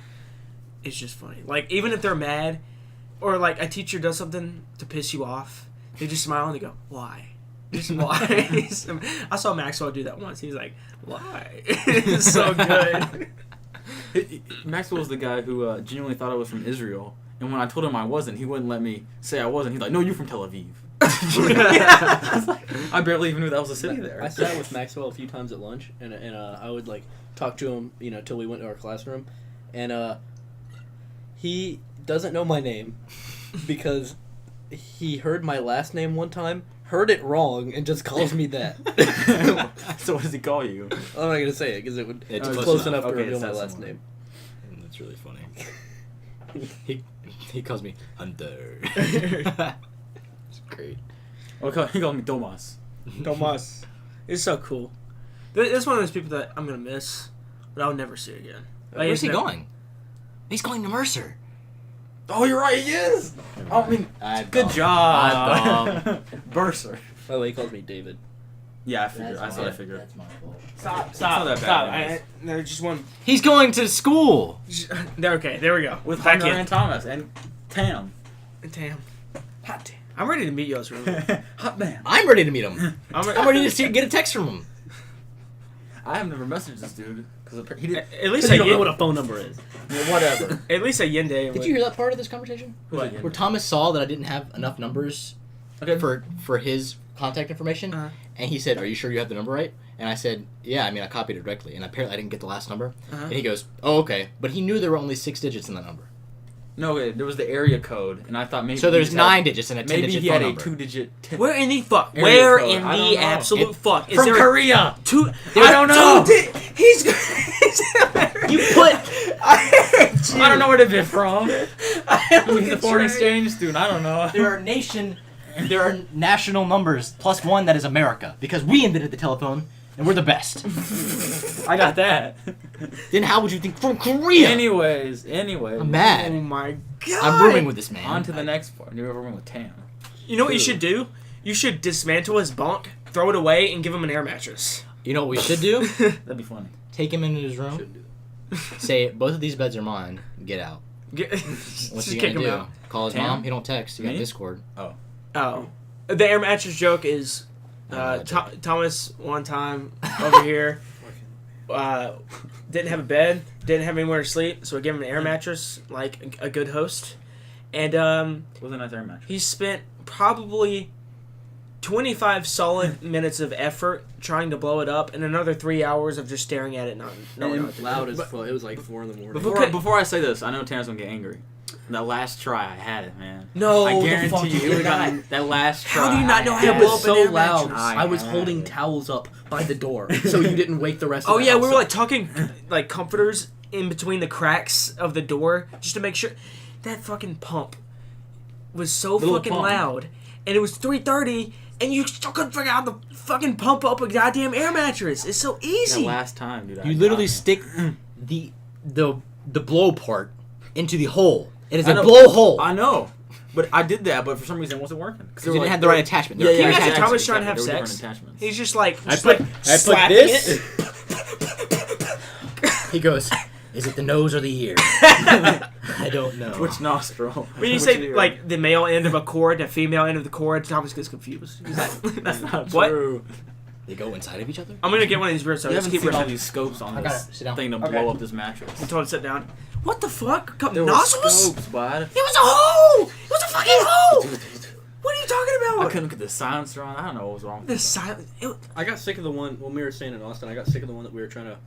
is just funny. Like even if they're mad, or like a teacher does something to piss you off, they just smile and they go, "Why?" Just why? I saw Maxwell do that once. He's like, "Why?" It's so good. Maxwell was the guy who genuinely thought I was from Israel, and when I told him I wasn't, he wouldn't let me say I wasn't. He's like, "No, you're from Tel Aviv." I was like, I barely even knew that was a city there. I sat with Maxwell a few times at lunch, and I would like talk to him, till we went to our classroom, and he doesn't know my name because he heard my last name one time, heard it wrong, and just calls me that. So what does he call you? I'm not gonna say it because it's It's close, close enough to Okay, reveal it's my that last similar. name. That's really funny. He calls me Hunter. It's great. Well, he called me Tomas. Tomas. It's so cool. It's one of those people that I'm gonna miss, but I'll never see again. Like, Where's it's he never- going? He's going to Mercer. Oh, you're right. He is. I mean, I'm good dumb. job, I'm Burser. By the way, he calls me David. Yeah, I figured. That's what I figured. That's my fault. Stop! not Stop! that bad, Stop! guys. There's just one. He's going to school. There. Okay. There we go. With Back Hunter in. and Thomas and Tam. Damn. Hot damn. I'm ready to meet you, really. Hot man. I'm ready to meet him. I'm I'm ready to get a text from him. I have never messaged this dude because he did. At least You a don't know what Yen- a phone number is. Well, whatever. at least a Yende. Did you hear that part of this conversation? What? Where Thomas saw that I didn't have enough numbers Okay. for his contact information, Uh-huh. and he said, "Are you sure you have the number right?" And I said, "Yeah, I mean, I copied it directly." And apparently, I didn't get the last number. Uh-huh. And he goes, "Oh, okay," but he knew there were only 6 digits in that number. No, wait, there was the area code, and I thought maybe. So there's he 9 digits and a 10 Maybe digit he phone had a number. 2-digit. Where in the fuck? Area Where code. in I don't the know. absolute It- fuck is From there Korea. two? I don't know. He's. You put I hate you. I don't know where they've been from. I He's a foreign exchange student. I don't know. there are national numbers plus one that is America because we invented the telephone and we're the best. I got that. Then how would you think from Korea? Anyways. I'm mad. Oh my god. I'm rooming with this man. On to the next part. You're rooming with Tam. You know what you should do? You should dismantle his bunk, throw it away, and give him an air mattress. You know what we should do? That'd be funny. Take him into his room. Shouldn't do that. Say both of these beds are mine. Get out. What's What's just he kick gonna him do? out. Call his Tam? mom? He don't text. He got Me? Discord. Oh, the air mattress joke is I don't know that joke. Thomas one time over here. didn't have a bed, didn't have anywhere to sleep, so I gave him an air mattress, like a good host. And Was a nice air match. he spent probably 25 solid minutes of effort trying to blow it up, and another 3 hours of just staring at it. Loud as fuck. It was like 4 in the morning. Before I say this, I know Tanner's gonna get angry. That last try, I had it, man. No, I the guarantee fuck you, you it would not. have that last try. How do you not know how to It blow was up an so air loud. mattress? I was had holding it. towels up by the door, so you didn't wake the rest of Oh the yeah, house we were up. like tucking like comforters in between the cracks of the door just to make sure. That fucking pump was so little fucking pump. loud, and it was 3:30, and you still couldn't figure out how to fucking pump up a goddamn air mattress. It's so That easy. last time, dude. I You got literally it. stick the blow part into the hole. It is I a know. blow hole. I know, but I did that, but for some reason it wasn't working. Because you didn't have the right attachment. Yeah, Can you yeah. imagine exactly, Thomas trying to have exactly. There were sex? different attachments. He's just like, I just put like this. slapping it. He goes, "Is it the nose or the ear?" I don't know. Which nostril? When you Which say ear? like the male end of a cord, the female end of the cord, Thomas gets confused. He's like, That's not what? true. They go inside of each other. I'm gonna get one of these beer You sodas. haven't Keep seen all ripping. these scopes on I got this it. Sit down. thing to Okay. blow up this mattress. I told him to sit down. What the fuck? A couple There were nozzles? scopes, bud. It was a hole! It was a fucking hole! What are you talking I about? couldn't get the silencer on. I don't know what was wrong. The silence. I got sick of the one when we were staying in Austin. I got sick of the one that we were trying to.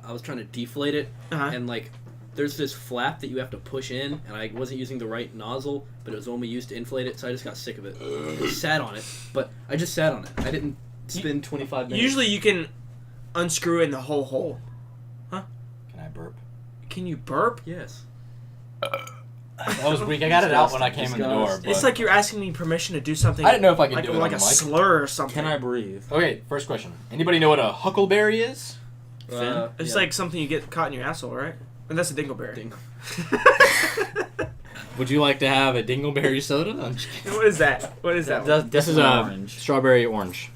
I was trying to deflate it, Uh-huh. and like, there's this flap that you have to push in, and I wasn't using the right nozzle, but it was the one we used to inflate it, so I just got sick of it. I sat on it, but I just sat on it. I didn't spend 25 minutes. Usually you can unscrew in the whole hole. Can I burp? Can you burp? Yes. That was weak. I got it out when I came in the door. Disgusting. It's like you're asking me permission to do something. I didn't know if I could like, do it like on a the mic. slur or something. Can I breathe? Okay, first question. Anybody know what a huckleberry is? It's yeah. like something you get caught in your asshole, right? And that's a dingleberry. Dingle. Would you like to have a dingleberry soda? I'm just kidding. What is that? What is that? This is a strawberry orange.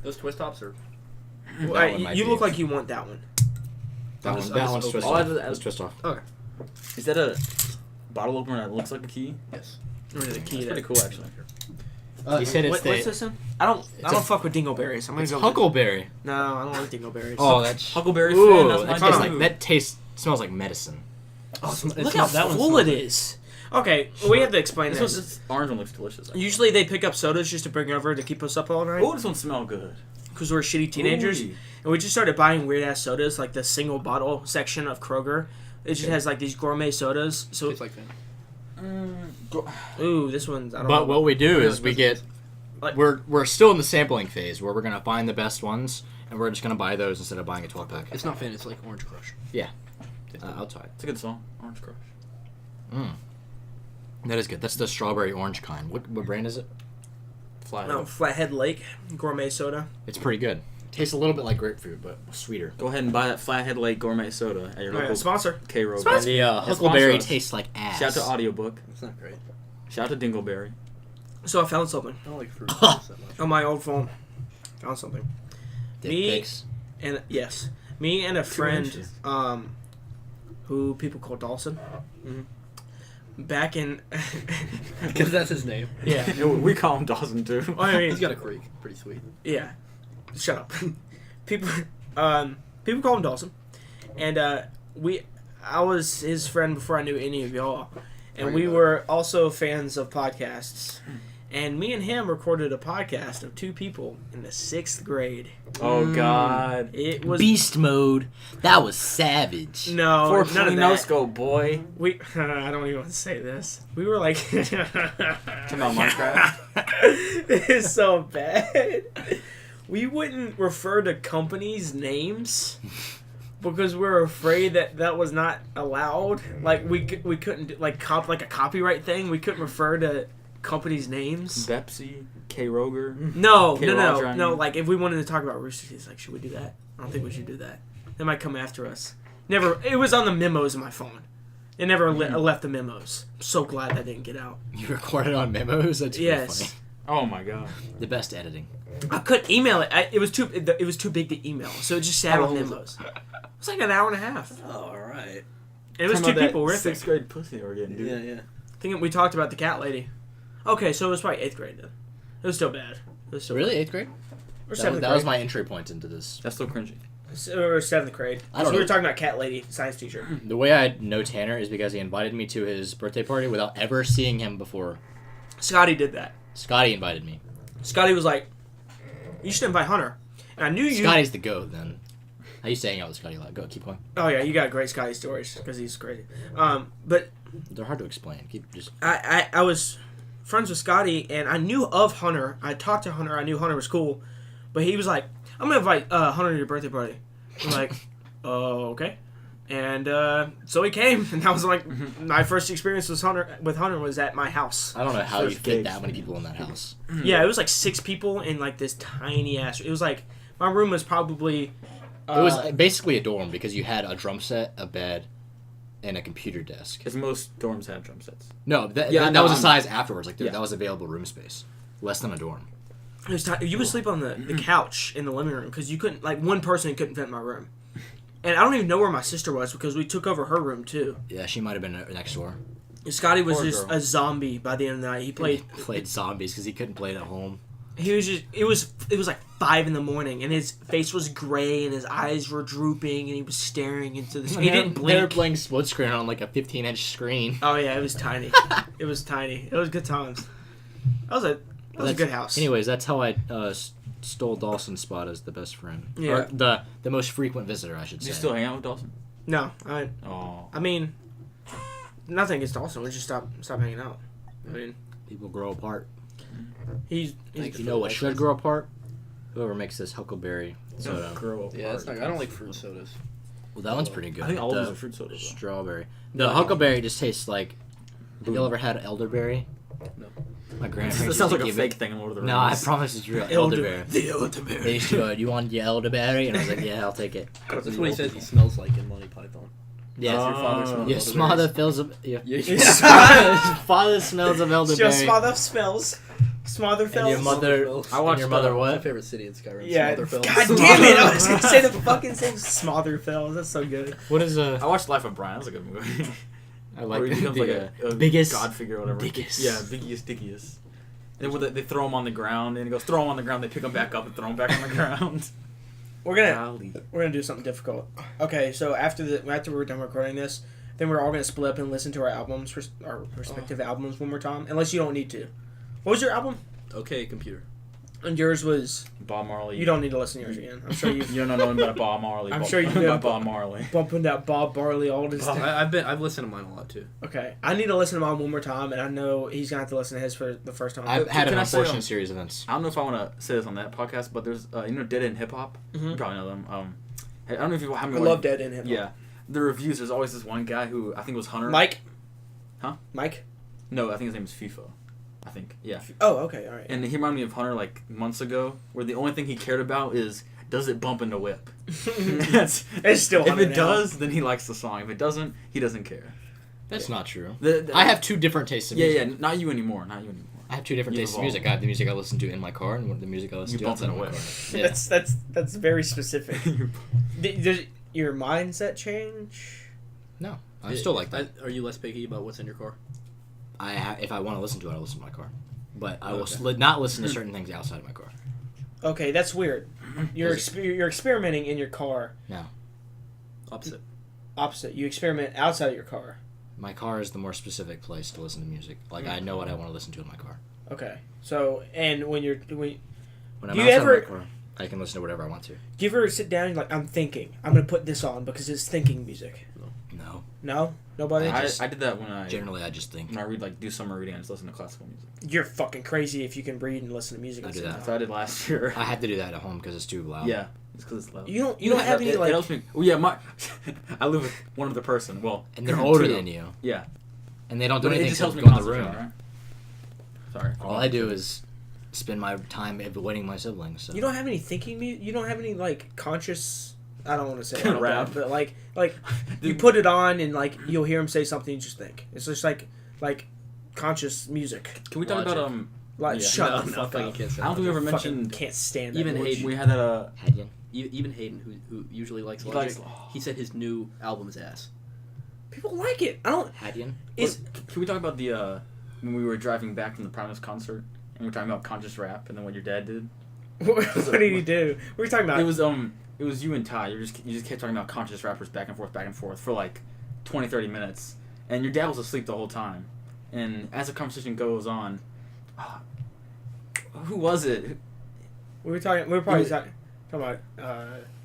Those twist tops are. That Right, one might you be. look like you want that one. That just- one. I That just one's opened twist it. off. Oh, That's twist off. Is that a bottle opener that looks like a key? Yes. Really the key It's there. pretty cool, actually. He said it's What's this one? I don't fuck with dingleberries. I'm gonna It's go. huckleberry. No, I don't like dingleberries. Oh, that's. Huckleberry Ooh, fan. That's that my tastes dude. like that. Smells like medicine. Look how full it is. Okay, we have to explain This, this. this orange one looks delicious. Actually. Usually they pick up sodas just to bring over to keep us up all night Oh, this one smells good. because we're shitty teenagers, Ooh. and we just started buying weird ass sodas like the single bottle section of Kroger. It just has like these gourmet sodas. So Tastes like that. ooh, this one's I don't know. But what we do is we get. Like- We're still in the sampling phase where we're gonna find the best ones and we're just gonna buy those instead of buying a 12 pack. It's not fan. It's like Orange Crush. I'll try it. It's a good song. Orange Crush. That is good. That's the strawberry orange kind. What brand is it? Flat. No, Flathead Lake gourmet soda. It's pretty good. Tastes a little bit like grapefruit, but sweeter. Go ahead and buy that Flathead Lake Gourmet Soda at your Right, local sponsor. K Road. Sponsor. And the Yeah, huckleberry sponsor us. tastes like ass. Shout out to Audiobook. It's not great. Shout out to Dingleberry. So I found something I don't like fruit that much. on my old phone. Found something. Dick Me- pics. And yes, me and a friend, inches. who people call Dawson. Mhm. Back in, Because that's his name. yeah. Yeah, we call him Dawson too. I He's mean, got a creek. Pretty sweet. yeah. Shut up. People, people call him Dawson, and I was his friend before I knew any of y'all, and we were also fans of podcasts. And me and him recorded a podcast of two people in the 6th grade. Oh God. It was Beast mode. That was savage. no, For none of no that. scope, boy. We I don't even want to say this. We were like Talking about Minecraft. It's so bad. We wouldn't refer to companies' names because we were afraid that was not allowed. Like we couldn't do, like like a copyright thing. We couldn't refer to companies' names. Bepsi, K Roger. No, Okay, no, Roger, no, I no. mean. Like if we wanted to talk about Rooster Teeth, like should we do that? I don't think we should do that. They might come after us. Never. It was on the memos in my phone. It never left the memos. I'm so glad that didn't get out. You recorded on memos? That's pretty Yes. funny. Oh my God. The best editing. I couldn't email it. It was too. It was too big to email, so it just sat How on long was memos. It was like an hour and a half. Oh, all right. It was two people. Horrific. 6th grade pussy we're getting, dude. Yeah, yeah. I think we talked about the cat lady. Okay, so it was probably 8th grade then. It was still bad. It was still Really? 8th grade? Or That, 7th was, grade. that was my entry point into this. That's so cringy. Or 7th grade. I don't So we were know. talking about Cat Lady, science teacher. The way I know Tanner is because he invited me to his birthday party without ever seeing him before. Scotty did that. Scotty invited me. Scotty was like, "You should invite Hunter." And I knew you. Scotty's the goat. Then I used to hang out with Scotty a lot. Go, keep going. Oh yeah, you got great Scotty stories because he's crazy. But They're hard to explain. Keep just. I was friends with Scotty and I knew of Hunter. I talked to Hunter. I knew Hunter was cool, but he was like, "I'm gonna invite Hunter to your birthday party." I'm like, "Oh, okay." And so he came, and that was like my first experience with Hunter was at my house. I don't know how you First fit gigs. that many people in that house. Yeah, it was like 6 people in like this tiny ass. It was like my room was probably. It was basically a dorm because you had a drum set, a bed, and a computer desk. Because most dorms have drum sets. No, that, Yeah, that, no, was a I'm- size afterwards. Like Yeah. that was available room space, less than a dorm. It was you would sleep on the couch in the living room because you couldn't like one person couldn't fit in my room, and I don't even know where my sister was because we took over her room too. Yeah, she might have been next door. Scotty was Poor just girl. a zombie by the end of the night. He Played zombies because he couldn't play it at home. He was just. It was like 5 a.m. and his face was gray and his eyes were drooping and he was staring into the. He didn't They were blink. playing split screen on like a 15-inch screen. Oh yeah, it was tiny. It was tiny. It was good times. That was a good house. Anyways, that's how I stole Dawson's spot as the best friend. Yeah. Or the most frequent visitor, I should Do say. you still hang out with Dawson? No, Oh. I mean, nothing against Dawson. We just stop hanging out. I mean, People grow apart. he's Like, you know what should grow apart? Whoever makes this Huckleberry soda. Grow up. Yeah, that's not. I don't like fruit sodas. Well, that one's pretty good. I think all of The those are fruit sodas. Though. Strawberry. The Huckleberry just tastes like. Have you ever had elderberry? No. My grandparents That used sounds to like a give fake it. thing in Lord of the Rings. No, I promise it's real. Elderberry. The They elderberry. used to go, "You want your elderberry?" And I was like, "Yeah, I'll take it." That's what he says he smells like in Monty Python. Yeah. Your father smells Your elderberries. father fills of. Your Yeah, Your father smells of elderberry. smother smells. Smother And your fells. mother. I watched your mother What's my what? favorite city in Skyrim? Yeah. Smotherfell. God damn it! I was gonna say the fucking same Smotherfells. That's so good. What is I watched Life of Brian. That's a good movie. I Where he becomes like a biggest god figure or whatever. Dickus. Yeah, Biggiest Dickiest. Then when they throw him on the ground, and he goes, throw him on the ground, they pick him back up and throw him back on the ground. We're gonna Golly. do something difficult. Okay, so after we're done recording this, then we're all gonna split up and listen to our albums, our respective albums one more time. Unless you don't need to. What was your album? Okay, computer. And yours was. Bob Marley. You don't need to listen to yours again. I'm sure you You don't know nothing about Bob Marley. I'm Bob- sure you do. about Bob Marley. bumping that Bob Barley all this. I've listened to mine a lot too. Okay, I need to listen to mine one more time, and I know he's gonna have to listen to his for the first time. I've had an Can I say, unfortunate series of events. I don't know if I want to say this on that podcast, but there's Dead End Hip Hop. You probably know them. I don't know if you have. I love Dead in him. Yeah, the reviews. There's always this one guy who I think was Hunter. Mike. Huh? Mike. No, I think his name is FIFA. I think. Yeah. Oh, okay, all right. And he reminded me of Hunter like months ago, where the only thing he cared about is does it bump in the whip. That's, It's still if Hunter it now. does, then he likes the song. If it doesn't, he doesn't care. That's not true. The- I have two different tastes of Yeah, music. yeah. Not you anymore. Not you anymore. I have two different You've tastes of evolved. music. I have the music I listen to in my car and the music I listen You to bump outside in of a my whip. car. Yeah. That's very specific. Does your mindset change? No, I'm still like that. Are you less picky about what's in your car? If I want to listen to it, I'll listen to my car. But I will Okay. not listen to certain things outside of my car. Okay, that's weird. You're Is you're experimenting in your car. Opposite. Opposite. You experiment outside of your car. My car is the more specific place to listen to music. Like, I know what I want to listen to in my car. Okay. So, and when When I'm Do you outside ever- of my car, I can listen to whatever I want to. do you ever sit down and like, I'm thinking, I'm going to put this on because it's thinking music? No. No? Nobody? I I, just- I did that when I Generally, I just think. when I read like do summer reading. I just listen to classical music. You're fucking crazy if you can read and listen to music I at the do same that. That's what I did last year. I had to do that at home because it's too loud. Yeah, it's because it's loud. You don't have any it, like It helps me. Oh yeah, my. I live with one other person. Well, And they're older two. than you. Yeah, And they don't do but it anything just except helps me go in the concentrate. room. Alright? Sorry. All I do is spend my time avoiding my siblings. So. you don't have any thinking you don't have any like conscious I don't want to say Rap. rap, but like you put it on and like you'll hear him say something you just think. It's just like conscious music. Can we talk Logic. about Like Yeah. shut No, the no, fuck fucking up. can't say I don't think we Logic. ever Fucking mentioned. can't stand that. Even word. Hayden. We had that. Hadyan. Even Hayden, who usually likes He Logic, likes- he said his new album is ass. People like it. I don't. Hadyan? Is Can we talk about the when we were driving back from the Primus concert and we were talking about conscious rap and then what your dad did? what did he do? We were talking about. It was it was you and Ty. You just kept talking about conscious rappers back and forth for like 20, 30 minutes, and your dad was asleep the whole time. And as the conversation goes on, who was it? We were probably talking about.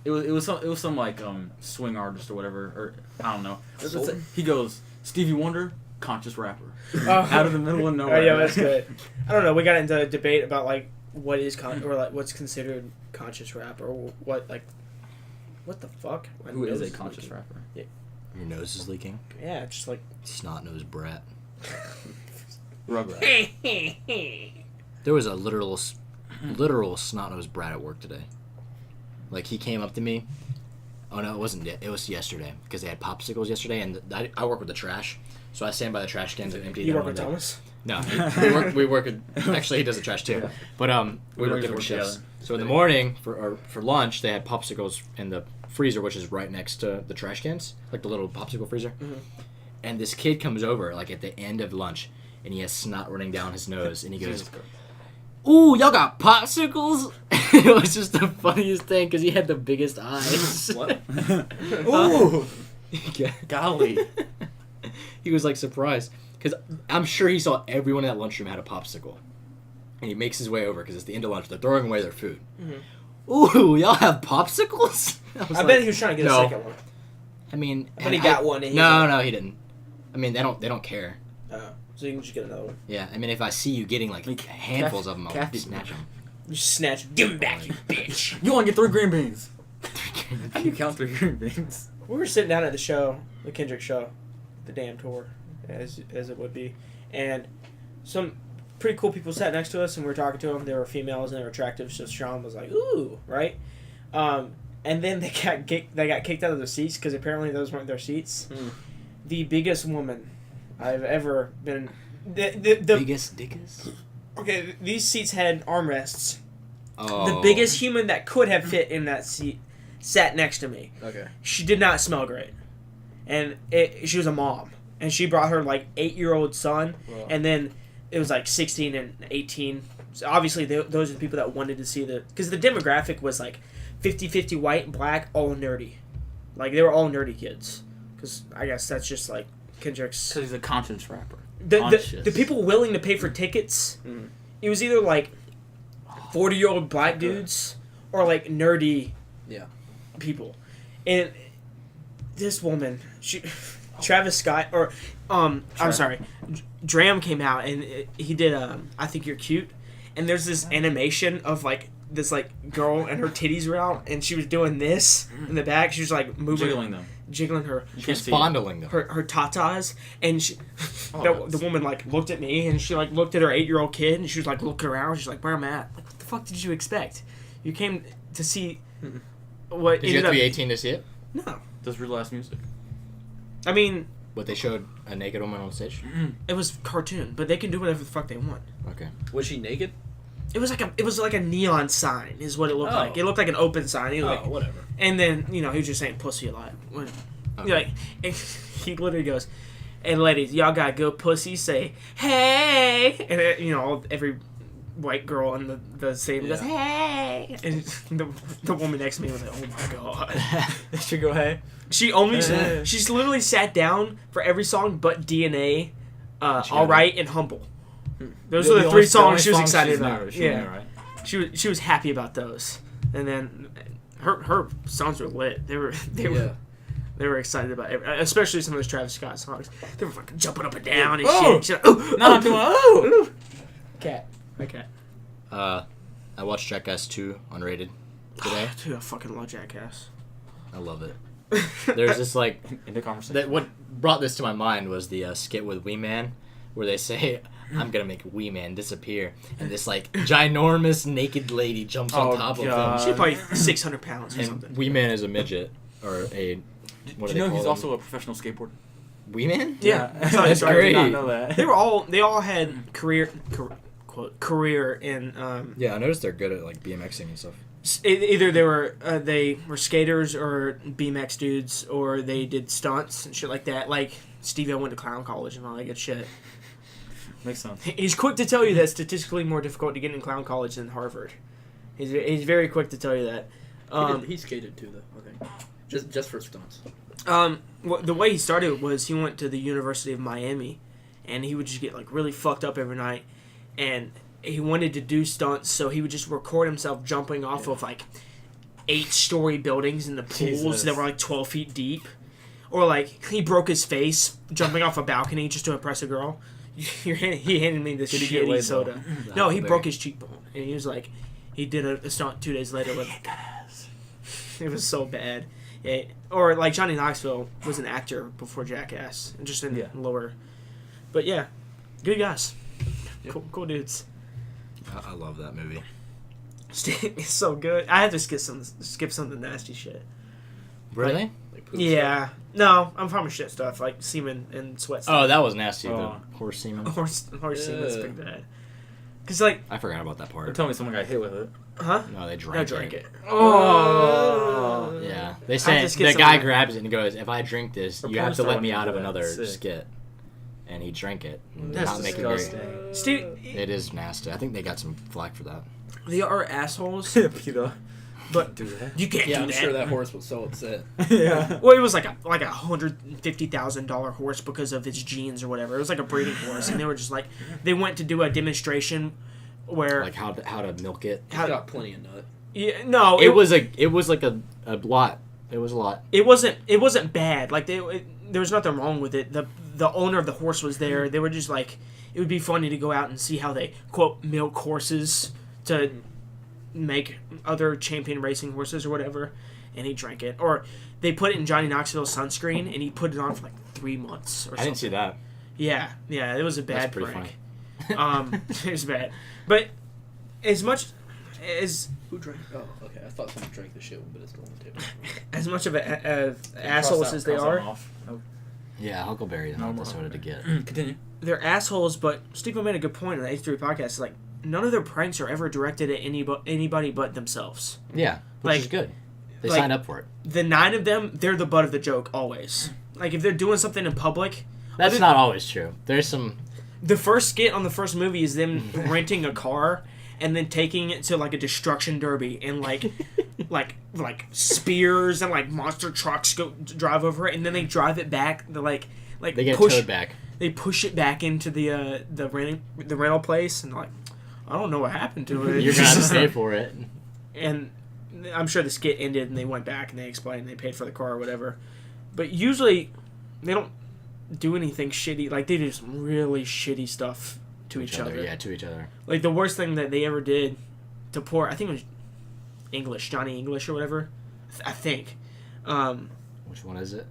It was some like swing artist or whatever, or I don't know. Soul? He goes, Stevie Wonder, conscious rapper, Oh. out of the middle of Oh nowhere. yeah, that's good. I don't know. We got into a debate about like what is or like what's considered conscious rap or what what the fuck? My Who is nose a conscious leaking. rapper? Your nose is leaking. Yeah, just like. Snot-nosed brat. Rugrat. There was a literal snot-nosed brat at work today. Like, he came up to me. Oh, no, it wasn't. It was yesterday. Because they had popsicles yesterday, and I work with the trash. So I stand by the trash cans and empty You them. work with Thomas? No, we work with... Actually, he does the trash, too. Yeah. But we work always different work shifts. together. So in the morning, for lunch, they had popsicles in the freezer, which is right next to the trash cans. Like the little popsicle freezer. Mm-hmm. And this kid comes over, like, at the end of lunch, and he has snot running down his nose, and he goes... Ooh, y'all got popsicles? It was just the funniest thing because he had the biggest eyes. What? Ooh, Yeah. golly. He was like surprised because I'm sure he saw everyone in that lunchroom had a popsicle. And he makes his way over because it's the end of lunch. They're throwing away their food. Mm-hmm. Ooh, y'all have popsicles? I bet he was trying to get no. a second one. I mean, But he got one. And he no, was no, he didn't. I mean, they don't care. like, so you can just get another one. Yeah, I mean, if I see you getting like mean, handfuls of them, I'll Kathy- snatch them. You snatch. Give him back, you bitch. You want to get 3 green beans? How do you count 3 green beans? We were sitting down at the show, the Kendrick show, the damn tour, as it would be, and some pretty cool people sat next to us, and we were talking to them. They were females and they were attractive. So Sean was like, "Ooh, right," and then they got kicked out of their seats because apparently those weren't their seats. Hmm. The biggest woman I've ever been. The Biggest dickus? okay, these seats had armrests. Oh. The biggest human that could have fit in that seat sat next to me. Okay. She did not smell great, and she was a mom, and she brought her like 8-year-old son, Wow. and then it was like 16 and 18. So obviously those are the people that wanted to see because the demographic was like 50-50 white and black, all nerdy, like they were all nerdy kids, because I guess that's just like Kendrick's. Because he's a conscious rapper. The people willing to pay for tickets, Mhm. it was either like 40-year-old black dudes or like nerdy Yeah. people. And this woman, Travis Scott, or I'm sorry, Dram came out and he did I Think You're Cute, and there's this animation of like this like girl and her titties were out and she was doing this in the back. She was like moving, Jiggling them. jiggling her You She's can't see it. fondling them. her tatas, and she, Oh, the woman like looked at me and she like looked at her 8-year-old kid and she was like looking around. She's like, "Where I'm at? Like, what the fuck did you expect? You came to see what?" Did you have to ended be up- 18 to see it? No, Does real ass music. I mean But they showed a naked woman on stage? it was cartoon, but they can do whatever the fuck they want. Okay. Was she naked? It was like a neon sign, is what it looked Oh. like. It looked like an open sign. He was like, whatever. and then he was just saying pussy a lot. Okay. Like, and he literally goes, "And ladies, y'all got good pussy. Say hey," and every white girl in the stadium goes hey, and the woman next to me was like, "Oh my god." They should go, hey. She's literally sat down for every song but DNA, All Right, and Humble. Those are the three songs she was excited about. Yeah, she was happy about those, and then her songs were lit. They were excited about it, especially some of those Travis Scott songs. They were fucking jumping up and down and Oh! shit. She's like, "Ooh, No, I'm doing, oh! cat, my cat." I watched Jackass 2 unrated today. Dude, I fucking love Jackass. I love it. There's this like In the conversation. that. What brought this to my mind was the skit with Wee Man, where they say, "I'm gonna make Wee Man disappear," and this like ginormous naked lady jumps on Oh, top of God. She's him. probably 600 pounds or And something. Wee Man is a midget or a. What Do do you they know he's call also him? a professional skateboarder? Wee Man? Yeah, That's That's I did not great. know that. they all had career in Yeah, I noticed they're good at like BMXing and stuff. either they were skaters or BMX dudes, or they did stunts and shit like that. Like Steve-O went to clown college and all that good shit. Makes sense. He's quick to tell you that it's statistically more difficult to get in clown college than Harvard. He's very quick to tell you that. He skated too, though. I think just for stunts. The way he started was he went to the University of Miami, and he would just get like really fucked up every night, and he wanted to do stunts, so he would just record himself jumping off of like 8-story buildings in the pools Jesus. that were like 12 feet deep, or like he broke his face jumping off a balcony just to impress a girl. He handed me this Did he get shitty laid, soda. though? No, he Huckleberry. broke his cheekbone, and he was like, he did a stunt 2 days later with. It was so bad. Yeah, or like Johnny Knoxville was an actor before Jackass, just in Yeah. lower. But yeah, good guys, Yep. cool dudes. I love that movie. It's so good. I had to skip some of the nasty shit. Really? Like poop Yeah, no, I'm from shit stuff like semen and sweat Oh, stuff. that was nasty. Oh. The horse semen. horse semen's Yeah. pretty bad. Cause like, I forgot about that Don't part. tell me someone got hit with it. huh? No, they I drank, drank it. it. Oh. Yeah, they I say just get the some guy of that. grabs it and goes, "If I drink this, A you porn have to star let would me do out of that. another Sick. skit." And he drank it. That's Not make it very. disgusting. Steve, It is nasty. I think they got some flack for that. they are assholes, Peter. but Do that. you can't Yeah, do I'm that. sure that horse was so upset. Yeah. Well, it was like a $150,000 horse because of its genes or whatever. It was like a breeding horse, and they were just like, they went to do a demonstration where Like how to milk it. He's got plenty of nut. yeah, no, It was like a lot. It was a lot. it wasn't bad. Like there was nothing wrong with it. The owner of the horse was there. They were just like, it would be funny to go out and see how they quote milk horses to make other champion racing horses or whatever. And he drank it, or they put it in Johnny Knoxville's sunscreen, and he put it on for like 3 months or something. I didn't see that. Yeah, it was a bad That's pretty prank. It was bad. But as much as Who drank? Oh, okay. I thought someone drank the shit, but it's still on the table. as much of assholes as they are, Yeah, Huckleberry is No not more the soda to get. Continue. they're assholes. But Steve made a good point on the H3 podcast. It's like none of their pranks are ever directed at anybody but themselves. Yeah, which Like- is good. They like- signed up for it. The 9 of them, they're the butt of the joke always. Like if they're doing something in public, That's other- not always true. There's some. the first skit on the first movie is them renting a car and then taking it to like a destruction derby and like like spears and like monster trucks go drive over it and then they drive it back. They like They get push towed back. they push it back into the rental place and like I don't know what happened to it. You're gonna have to pay for it. And I'm sure the skit ended and they went back and they explained they paid for the car or whatever. But usually they don't do anything shitty. Like they do some really shitty stuff to each other. Yeah, to each other. Like the worst thing that they ever did to poor, I think it was Johnny English or whatever. I think. Which one is it?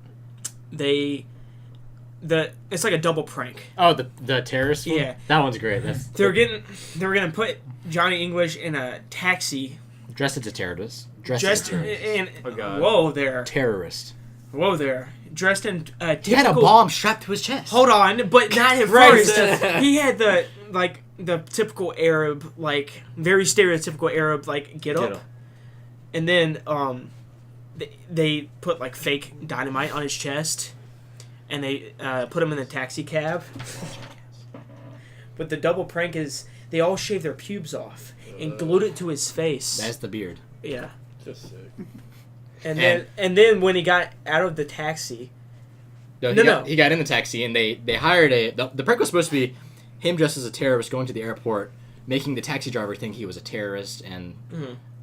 It's like a double prank. Oh, the terrorist one? Yeah. That one's great. That's They were gonna put Johnny English in a taxi. dressed as a terrorist. Dressed Dressed as a terrorist. in. Oh, God. Terrorist. Whoa there. Dressed in typical. He had a bomb strapped to his chest. Hold on, but not at Christ. first. He had the typical Arab, like very stereotypical Arab get up. Get up. And then they put like fake dynamite on his chest, and they put him in the taxi cab. But the double prank is they all shaved their pubes off and glued it to his face. That's the beard. Yeah. Just sick. And then when he got out of the taxi, He got in the taxi and they hired the prank was supposed to be him dressed as a terrorist going to the airport, making the taxi driver think he was a terrorist and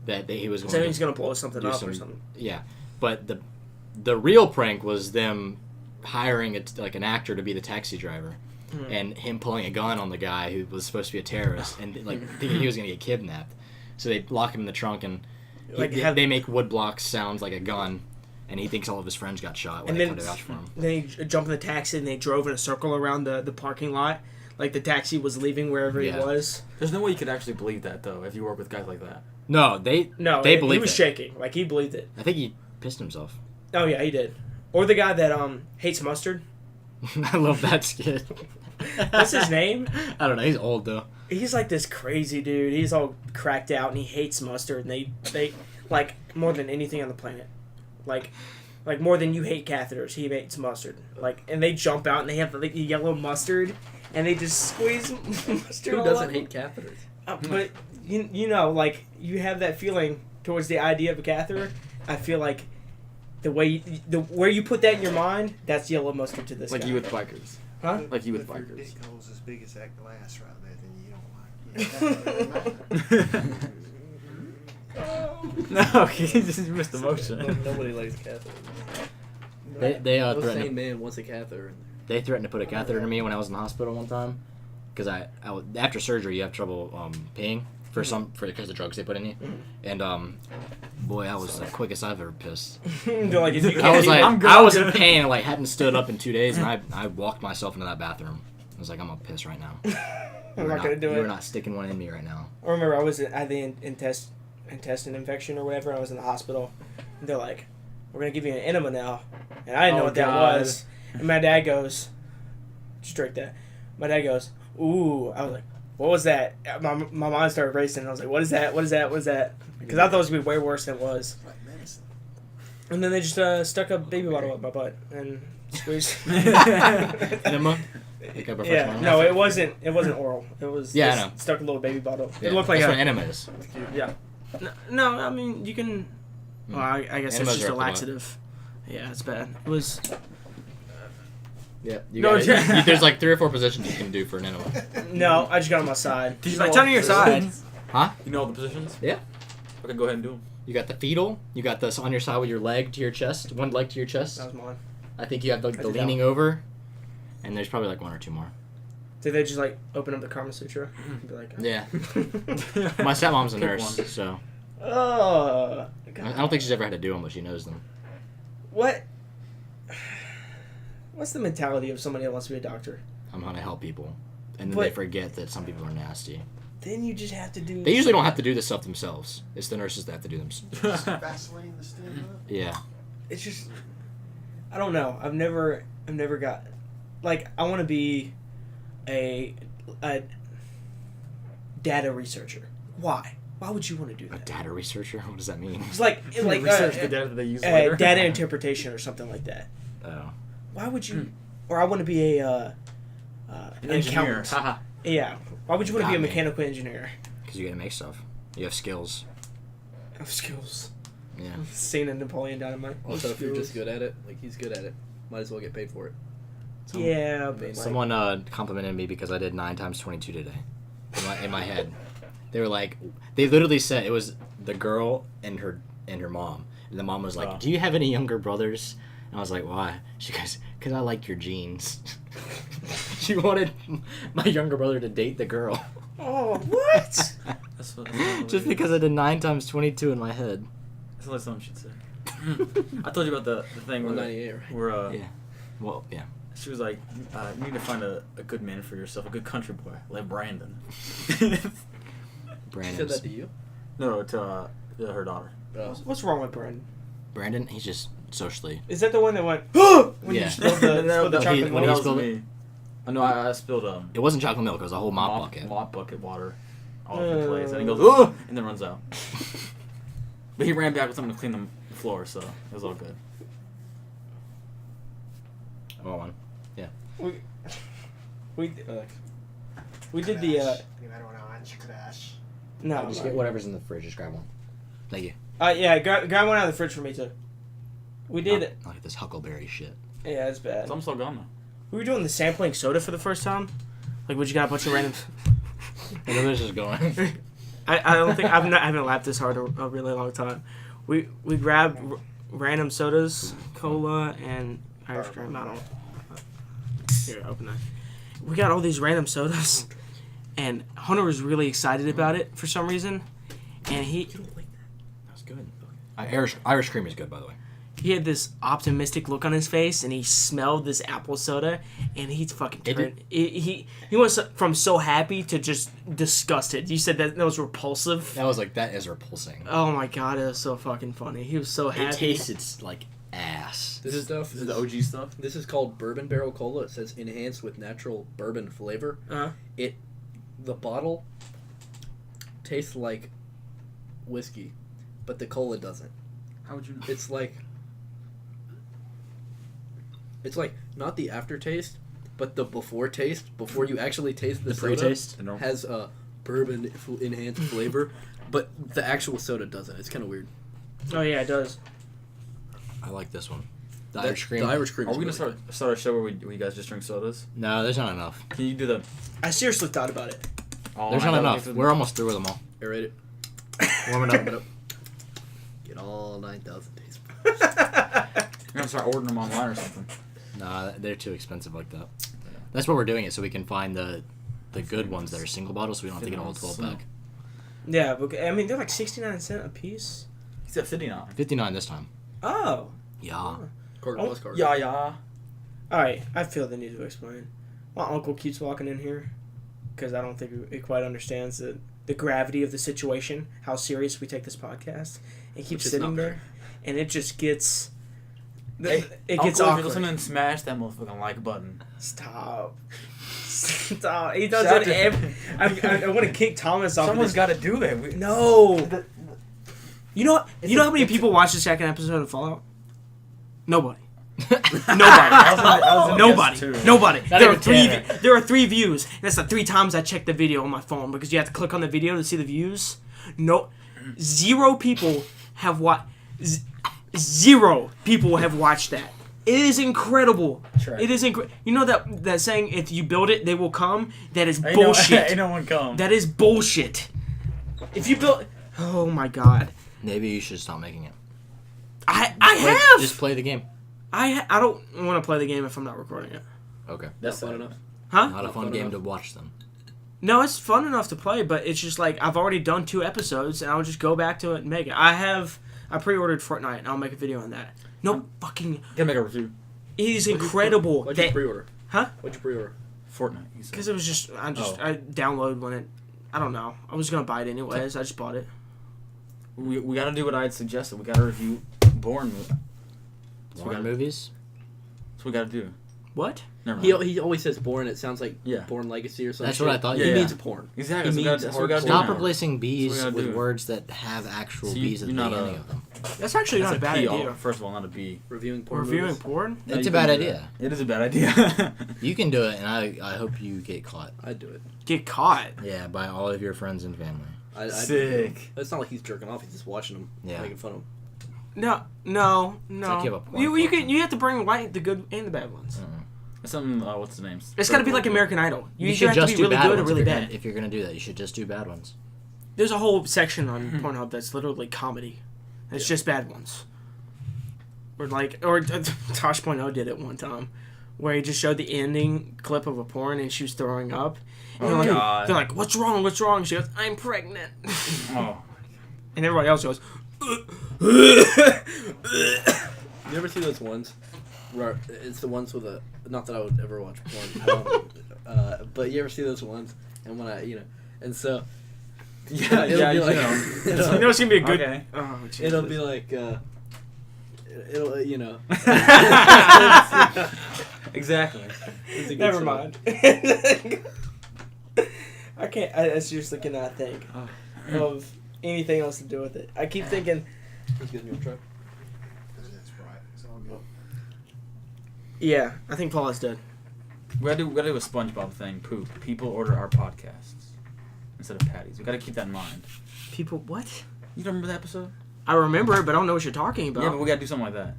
that he was going so to he's gonna blow something do up some- or something. Yeah, but the real prank was them hiring an actor to be the taxi driver, and him pulling a gun on the guy who was supposed to be a terrorist and thinking he was gonna get kidnapped. So they lock him in the trunk and they make wood blocks sound like a gun, and he thinks all of his friends got shot. When And they then come to vouch for him. they jump in the taxi and they drove in a circle around the parking lot, like the taxi was leaving wherever Yeah. he was. There's no way you could actually believe that though if you work with guys like that. No, they He believed was it. shaking, like he believed it. I think he pissed himself. Oh yeah, he did. Or the guy that hates mustard. I love that skit. What's his name? I don't know. He's old though. He's like this crazy dude. He's all cracked out and he hates mustard. And they like more than anything on the planet, like more than you hate catheters, he hates mustard. And they jump out and they have the yellow mustard, and they just squeeze mustard. Who all doesn't up. hate catheters? But you know, you have that feeling towards the idea of a catheter, I feel like where you put that in your mind, that's yellow mustard to this Like guy. you with bikers. Huh? Like you with If your bikers. dick hole's as big as that glass right there, then you don't like it. No, he just missed the motion. Nobody likes catheters. They No threatened. sane man wants a catheter. They threatened to put a catheter in me when I was in the hospital one time, because after surgery you have trouble peeing because the drugs they put in you, and boy, I was the quickest I've ever pissed. They're like, if you I can't was do like, it- I was in pain and like hadn't stood up in 2 days, and I walked myself into that bathroom. I was like, I'm gonna piss right now. I'm not gonna do You're it. not sticking one in me right now. I remember I had the intestine infection or whatever. I was in the hospital. And they're like, "We're gonna give you an enema now," and I didn't know Oh, what that God. was. And my dad goes, "Just drink that." My dad goes, "Ooh." I was like, "What was that?" My mind started racing. And I was like, "What is that? What is that? What is that?" Because I thought it was gonna be way worse than it was. Like medicine. And then they just stuck a baby bottle up my butt and squeezed. Enema? Like a Yeah, professional no, enema? it wasn't. It wasn't oral. It was. Yeah, I just know. Stuck a little baby bottle. Yeah, It looked like that's a. what enema is. Yeah. No, I mean you can. Well, I guess Enemas it's just are a up the butt. laxative. Yeah, it's bad. It was. Yeah. No, yeah. There's like 3 or 4 positions you can do for an enema. No, I just got on my side. Do you She's know like, all turn to the your side. positions? Huh? You know all the positions? Yeah. Okay, go ahead and do them. You got the fetal. You got this on your side with your leg to your chest. One leg to your chest. That was mine. I think you have the did that leaning over. And there's probably like 1 or 2 more. Did they just like open up the Kama Sutra? And be like, Yeah. My stepmom's a Pick nurse, one. so oh. I God. don't think she's ever had to do them, but she knows them. What? What's the mentality of somebody that wants to be a doctor? I'm gonna help people, and then But- they forget that some people are nasty. Then you just have to do. They usually don't have to do this stuff themselves. It's the nurses that have to do them. Vaseline the stem up. Yeah. It's just. I don't know. I've never got. Like, I want to be a data researcher. Why? Why would you want to do A that? data researcher? What does that mean? It's like research the data that they use later. data interpretation or something like that. Oh. Why would you? Or I want to be An an engineer. accountant. Haha. Yeah. Why would you want to be a Got me. mechanical engineer? Because you gotta make stuff. You have skills. I have skills. Yeah. Seen a Napoleon Dynamite. Also, if you're just good at it, like he's good at it, might as well get paid for it. Yeah, but mean, like, Someone complimented me because I did 9 times 22 today. In my head, they were like, they literally said it was the girl and her mom, and the mom was like, Oh. "Do you have any younger brothers?" And I was like, "Why?" She goes, "Cause I like your genes." She wanted my younger brother to date the girl. oh, what? Just because I did 9 times 22 in my head. That's what someone should say. I told you about the thing where, 198, right? where Yeah. Well, yeah. she was like, you need to find a good man for yourself, a good country boy, like Brandon. She said Brandon's that to you? No, to her daughter. Oh. What's wrong with Brandon? Brandon. He's just socially. Is that the one that went when Yeah. you spilled the No, chocolate he- milk? when that he was spilled me. I know I spilled It wasn't chocolate milk. It was a whole mop bucket. mop bucket water all over the place, and he goes, "Oh!" and then runs out. But he ran back with something to clean the floor, so it was all good. I want one. We we did the You better want to orange crash. no. Just get whatever's in the fridge. Just grab one. Thank you. Yeah, grab one out of the fridge for me too. We did. I like this huckleberry shit. Yeah, it's bad. It's almost all gone now. We were doing the sampling soda for the first time. Like, would you got a bunch of random? And then this is going. I don't think I haven't laughed this hard in a really long time. We grabbed random sodas, cola, and Irish cream. I don't know. Here, open that. We got all these random sodas, and Hunter was really excited about it for some reason, and That's good. Irish cream is good, by the way. he had this optimistic look on his face, and he smelled this apple soda, and he fucking It turned. He went from so happy to just disgusted. You said that was repulsive. That is repulsing. Oh my god, it was so fucking funny. He was so happy. It tasted like ass. This stuff This is the OG stuff. This is called Bourbon Barrel Cola. It says enhanced with natural bourbon flavor. Uh-huh. The bottle tastes like whiskey, but the cola doesn't. How would you know? It's like not the aftertaste, but the before taste before you actually taste the, The soda pre-taste. The normal- has bourbon enhanced flavor, but the actual soda doesn't. It's kind of weird. Oh yeah, it does. I like this one. The That- Irish cream. The Irish cream. Are we is gonna really start a show where you guys just drink sodas? No, there's not enough. Can you do the? I seriously thought about it. Oh, There's I not gotta enough. make We're almost through with them all. good. Aerate it. Warm it up. Get all 9,000 taste. You're gonna start ordering them online or something. Nah, they're too expensive like that. That's what we're doing it so we can find the good ones that are single bottles, so we don't have to get a whole 12 pack. Yeah, but I mean they're like 69 cents a piece. He's at 59. 59 this time. Oh. Yeah. Card Oh, plus card. Yeah. All right, I feel the need to explain. My uncle keeps walking in here because I don't think he quite understands the gravity of the situation, how serious we take this podcast. And keeps Which is sitting not there, and it just gets. Hey, it gets Uncle, if you're awkward. listening, smash that motherfucking like button. Stop. Stop. He does Shout it out to- every. I want to kick Thomas off. Someone's Of got to do that. this. No. You know. It's You know a- how many it's people watch the second episode of Fallout? Nobody. I Nobody. was gonna Nobody. guess too. Nobody. Not There are even three. Tanner. There are 3 views. That's the 3 times I checked the video on my phone because you have to click on the video to see the views. No, 0 people have watched. 0 people have watched that. It is incredible. Right. It is incredible. You know that saying, if you build it, they will come? That is Ain't bullshit. No one come. That is bullshit. If you build... Oh my god. Maybe you should stop making it. I Play- have! Just play the game. I don't want to play the game if I'm not recording it. Okay. That's fun enough. Huh? Not a fun fun game enough. to watch them. No, it's fun enough to play, but it's just like, I've already done 2 episodes, and I'll just go back to it and make it. I pre-ordered Fortnite, and I'll make a video on that. No fucking... Gotta make a review. It is incredible. What'd you that- pre-order? Huh? What'd you pre-order? Fortnite. He said. Because it was just... I Oh. download when it... I don't know. I was going to buy it anyways. I just bought it. We gotta do what I had suggested. We gotta review Bourne movie. So we Warren gotta, movies? that's what we gotta do. What? Never He, mind. he always says Born. It sounds like Yeah. Born Legacy or something. That's what I thought. He Yeah. means porn. Exactly. He So we gotta, means that's what we gotta do Stop now. replacing bees That's what we with gotta do. words that have actual So bees at the you're not beginning a- of them. That's actually That's not a bad P, idea. First of all, not a B. Reviewing porn. Reviewing movies. porn? No, It's you a bad can do idea. that. It is a bad idea. You can do it, and I hope you get caught. I'd do it. Get caught. Yeah, by all of your friends and family. I'd Sick. It's not like he's jerking off. He's just watching them. Yeah. Making fun of him. No. like you have a porn You collection. you have to bring white, the good and the bad ones. Some what's the names? It's got to be like American Idol. You, should either have to just be do really bad good or ones really if you're bad. gonna- if you're gonna do that, you should just do bad ones. There's a whole section on Pornhub that's literally comedy. It's just bad ones. Or Tosh.0 did it one time, where he just showed the ending clip of a porn and she was throwing up. And Oh, they're like, God. They're like, "What's wrong? What's wrong?" She goes, "I'm pregnant." Oh. And everybody else goes, You ever see those ones? Where it's the ones with a. Not that I would ever watch porn. But you ever see those ones? And when and so. Yeah, It'll yeah, be you like- know. "You know, it's gonna be a good." Okay. Oh, Jesus. It'll be like. It'll Exactly. It's a good Never show. mind. I can't. I seriously cannot think of anything else to do with it. I keep thinking, Excuse me, I'm trying. It's right. It's all good. yeah, I think Paul is dead. We gotta do a SpongeBob thing. Poop. People order our podcasts instead of patties. We gotta keep that in mind. People, what? You don't remember that episode? I remember it, but I don't know what you're talking about. Yeah, but we gotta do something like that.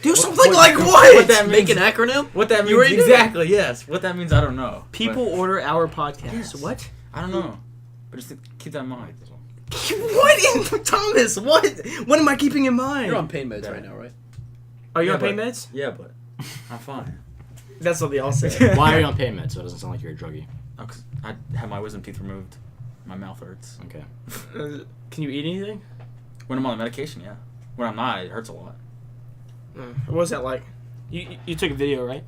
Do What- something what- like what what? that Make means? an acronym? What that You means? already did that. Exactly. Yes. What that means, I don't know. People order our podcast. Yes. What? But I don't know. But just keep that in mind. What? Thomas, what? What am I keeping in mind? You're on pain meds Yeah. right now, right? Are you Yeah, on pain but- meds? Yeah, but I'm fine. That's what they all say. Why are you on pain meds so it doesn't sound like you're a druggie? Oh, 'cause I had my wisdom teeth removed. My mouth hurts. Okay. Can you eat anything? When I'm on the medication, yeah. When I'm not, it hurts a lot. What was that like? You took a video, right?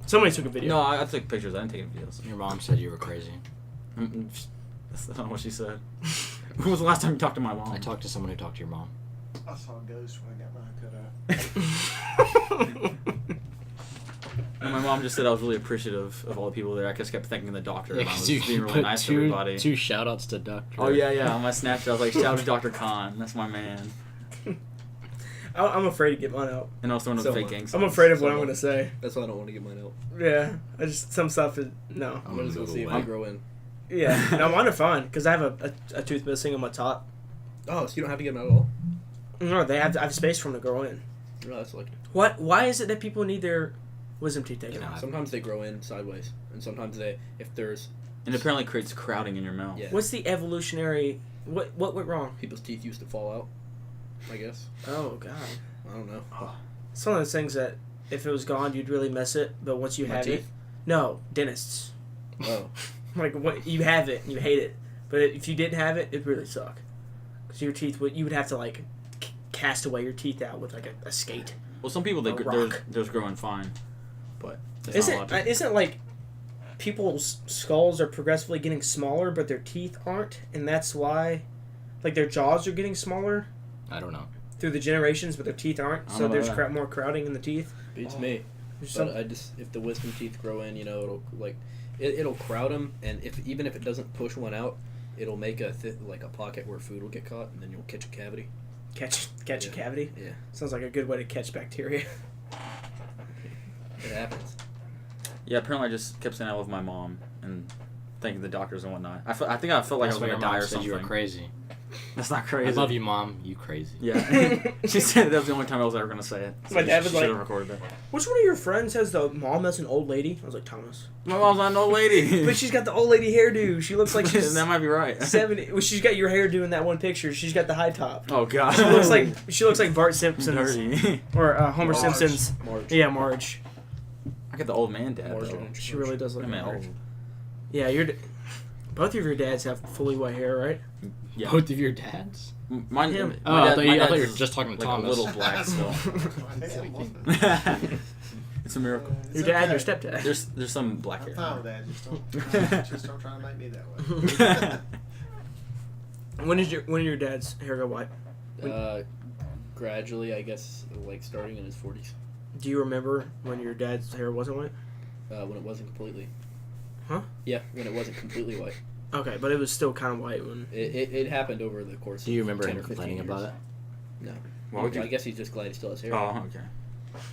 Somebody took a video. No, I took pictures. I didn't take any videos. Your mom said you were crazy. That's not what she said. When was the last time you talked to my mom? I talked to someone who talked to your mom. I saw a ghost when I got mine cut out. And my mom just said I was really appreciative of all the people there. I just kept thanking the doctor. Yeah, and I 'cause was you being really put nice to two everybody. shout outs to Doctor. Oh, yeah. On my Snapchat, I was like, shout out to Dr. Khan. That's my man. I'm afraid to get mine out. And also one of So the fake what? gang I'm signs. afraid of what So I'm what? gonna say. That's why I don't want to get mine out. Yeah, I just some stuff is no. I'm I'm gonna just gonna move see if away. they grow in. Yeah, no, mine are fine because I have a tooth missing on my top. Oh, so you don't have to get them out at all? No, I have space for them to grow in. No, that's lucky. What? Why is it that people need their wisdom teeth taken You know, out? Sometimes they grow in sideways, and sometimes if there's And it apparently creates crowding in your mouth. Yeah. What's the evolutionary? What went wrong? people's teeth used to fall out, I guess. Oh God, I don't know. it's one of those things that if it was gone, you'd really miss it. But once you My have it, teeth? no, dentists. Oh, Like what you have it, and you hate it. But if you didn't have it, it'd really suck. Because your teeth you would have to like cast away your teeth out with like a skate. Well, some people, A rock. they're growing fine. But it's not logical. Isn't like people's skulls are progressively getting smaller, but their teeth aren't, and that's why, like their jaws are getting smaller I don't know. through the generations, but their teeth aren't. I don't So know there's about more crowding in the teeth. beats me. There's But some- I just if the wisdom teeth grow in, it'll like it'll crowd them, and even if it doesn't push one out, it'll make like a pocket where food will get caught, and then you'll catch a cavity. catch Yeah. a cavity. Yeah, Sounds like a good way to catch bacteria. it happens. Yeah, apparently I just kept saying I love my mom and thanking the doctors and whatnot. I think I felt like That's I was why going your to die mom or said something. you were crazy. That's not crazy. I love you, Mom. You crazy. Yeah. She said that was the only time I was ever going to say it. My dad was she should have like- recorded that. Which one of your friends has the mom that's an old lady? I was like, Thomas. My mom's not an old lady. But she's got the old lady hairdo. She looks like she's that might be right. 70. Well, she's got your hairdo in that one picture. She's got the high top. Oh, God. She looks like Bart Simpson dirty. or Homer Marge. Simpson's. Marge. Yeah, Marge. I got the old man dad, Marge though. and- She really does look I like mean, Marge. old. Yeah, both of your dads have fully white hair, right? Yeah. Both of your dads? Mine, Him. Oh, my I dad- thought my you were dad's just talking to like Thomas. a little black still. My dad wasn't. It's a miracle. Your dad and your stepdad. There's some black I'm hair. fine with that. Just don't try to make me that way. When did your dad's hair go white? Gradually, I guess, like starting in his 40s, Do you remember when your dad's hair wasn't white? when it wasn't completely. Huh? Yeah, when it wasn't completely white. Okay, but it was still kind of white when. It happened over the course. Do you of remember 10 him or 15 complaining years. about it? No. Why would you? I guess he's just glad he still has hair. Oh, okay.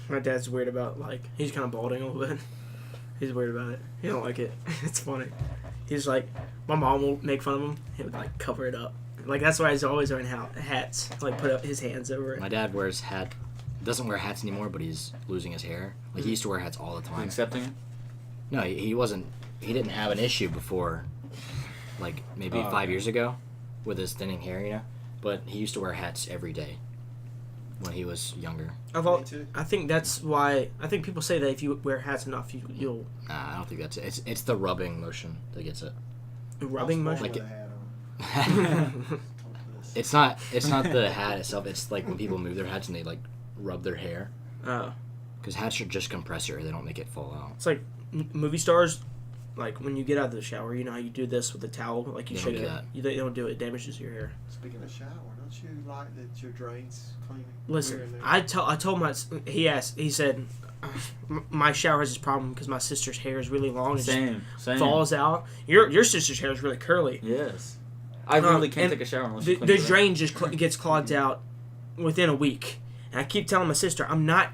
My dad's weird about he's kind of balding a little bit. He's weird about it. He don't like it. It's funny. He's like, my mom will make fun of him. He would like cover it up. Like that's why he's always wearing hats. Like put up his hands over it. My dad doesn't wear hats anymore, but he's losing his hair. Like he used to wear hats all the He's time. accepting it? No, he didn't have an issue before, like maybe Oh, 5 okay. years ago, with his thinning hair, you know. But he used to wear hats every day when he was younger. Me too. I think that's why. I think people say that if you wear hats enough, you'll Nah, I don't think that's it. It's the rubbing motion that gets it. rubbing I was motion. born with a hat on. It's not the hat itself. It's like when people move their hats and they like rub their hair, Oh, because hats are just compress your hair. They don't make it fall out. it's like movie stars. Like when you get out of the shower, you know how you do this with the towel. Like you They don't shake do it. that. They don't do it. It damages your hair. Speaking of shower, don't you like that your drains clean? here Listen, and there? I told he said my shower has this problem because my sister's hair is really long and just Same. falls out. Your sister's hair is really curly. Yes. I really can't and take a shower unless The, you clean the it up. drain just gets clogged out within a week, and I keep telling my sister I'm not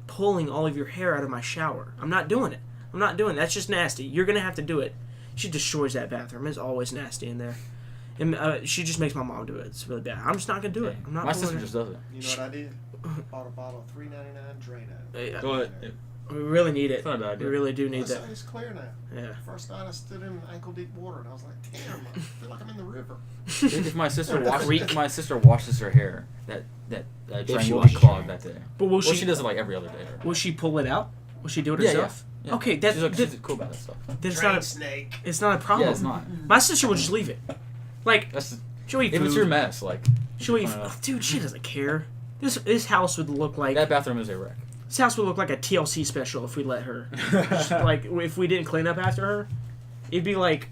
pulling all of your hair out of my shower. I'm not doing it. I'm not doing it. That's just nasty. You're gonna have to do it. She destroys that bathroom. It's always nasty in there. And she just makes my mom do it. It's really bad. I'm just not gonna do it. I'm not My pulling sister it. just does it. You know what I did? Bought a bottle of $3.99 Drano. Yeah. Go ahead. We really need it. It's not a bad We idea. really do need Well, that. so it's clear now. Yeah. First night I stood in ankle deep water and I was like, damn, I feel like I'm in the river. If my sister Creek. washes her hair, that drain she will be washes clogged her that day. But will Well, she? she does it like every other day. Will she pull it out? Will she do it Yeah, herself? yeah. Okay, that's she's cool about that stuff. that's Drain not. snake. It's not a problem. Yeah, it's not. My sister will just leave it. Like That's she'll eat if food. it's your mess, like She'll eat. fine enough. Dude, she doesn't care. This house would look like that bathroom is a wreck. this house would look like a TLC special if we let her. Just, like if we didn't clean up after her, it'd be like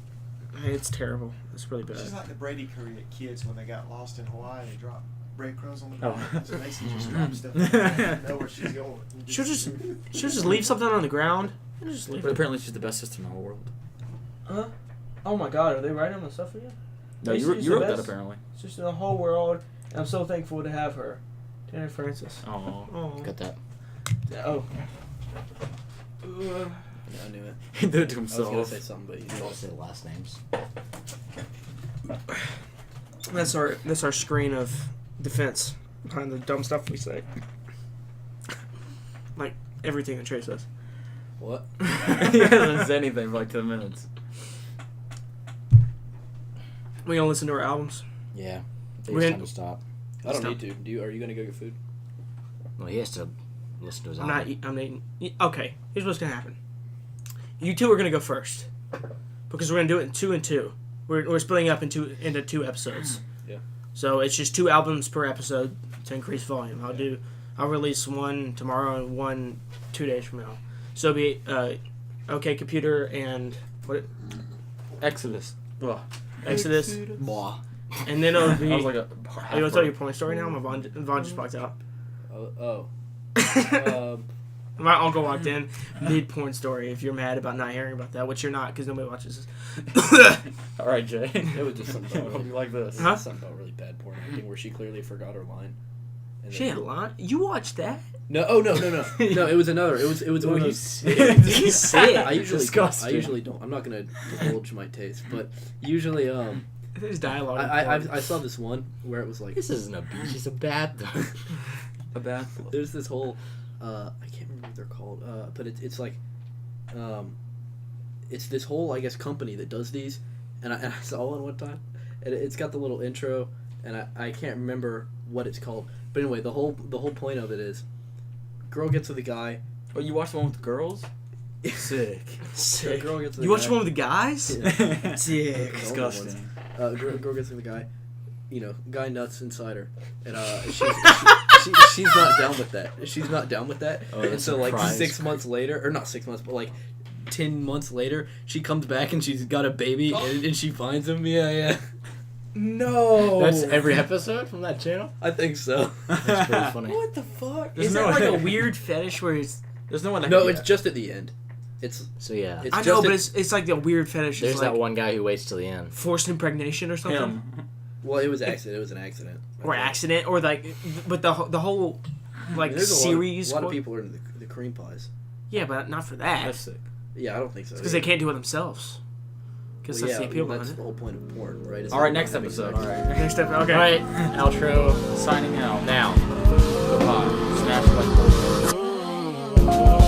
it's terrible. It's really bad. She's like the Brady Curry kids when they got lost in Hawaii. They dropped breadcrumbs on the Oh. ground. So Mason just dropped stuff. They know where she's going. She'll just leave something on the ground and just leave But it. apparently she's the best sister in the whole world. Huh? Oh my God, are they writing on the stuff for you? No, She's you the wrote that best. apparently. It's just in the whole world, and I'm so thankful to have her. Tanner Francis. Oh. Oh. Got that. Oh. I knew it. He did it to I was gonna himself. say something, but you You know. don't say the last names. That's our screen of defense behind the dumb stuff we say. Like everything that Trey says. What? He hasn't said anything for like 10 minutes. We gonna listen to our albums. Yeah. I We're think it's in- time to stop. I don't Stop. need to. Are you gonna go get food? Well, he has to listen to his I'm album. not. I'm not eating. Okay. Here's what's gonna happen. You two are gonna go first because we're gonna do it in 2 and 2. We're splitting up into 2 episodes. Yeah. So it's just 2 albums per episode to increase volume. I'll release one tomorrow and one 2 days from now. So it'll be OK Computer and what? Exodus. Ugh. Exodus. Blah. And then it'll be. I was like a. Are you gonna tell your point story now? My Vaughn just walked out. Oh. My uncle walked in mid porn story. If you're mad about not hearing about that, which you're not, because nobody watches this. All right, Jay. It was just something about You like this? Huh? something about really bad porn acting where she clearly forgot her line. And She had a line. You watched that? No, oh no. It was another. It was one of those. You sick. I Disgusting. usually don't. I'm not gonna divulge my taste, but usually There's dialogue. in I porn. saw this one where it was like This isn't a beach. It's a bath. A bad. there's this whole I can't remember what they're called, but it's like it's this whole I guess company that does these, and I saw one time, and it's got the little intro, and I can't remember what it's called, but anyway the whole point of it is, girl gets with a guy. Oh, you watched the one with the girls? Sick. Sick. Girl gets with a You watched guy. one with the guys? Yeah. Sick. Disgusting. Girl gets with a guy, guy nuts inside her, and she's not down with that. She's not down with that, Oh, and that's so like surprise. 6 months later, or not 6 months, but like 10 months later, she comes back and she's got a baby, and she finds him. Yeah, No. That's every episode from that channel? I think so. That's pretty funny. What the fuck? There's Is no that like way. a weird fetish where it's? There's no one that. No, can- it's just at the end. It's So, yeah. It's I know, just but a- it's like the weird fetish. There's It's that like one guy who waits till the end. forced impregnation or something, him. well, it was accident. It was an accident. or accident, or like, but the whole like There's series. A lot of people are into the cream pies. Yeah, but not for that. That's sick. Yeah, I don't think so. Because they can't do it themselves. Because Well, that's the appeal behind that's it. the whole point of porn, right? It's All right, not next having episode. sex. All right. Next step. Okay. All right, outro Signing out. now. Goodbye. Smash like.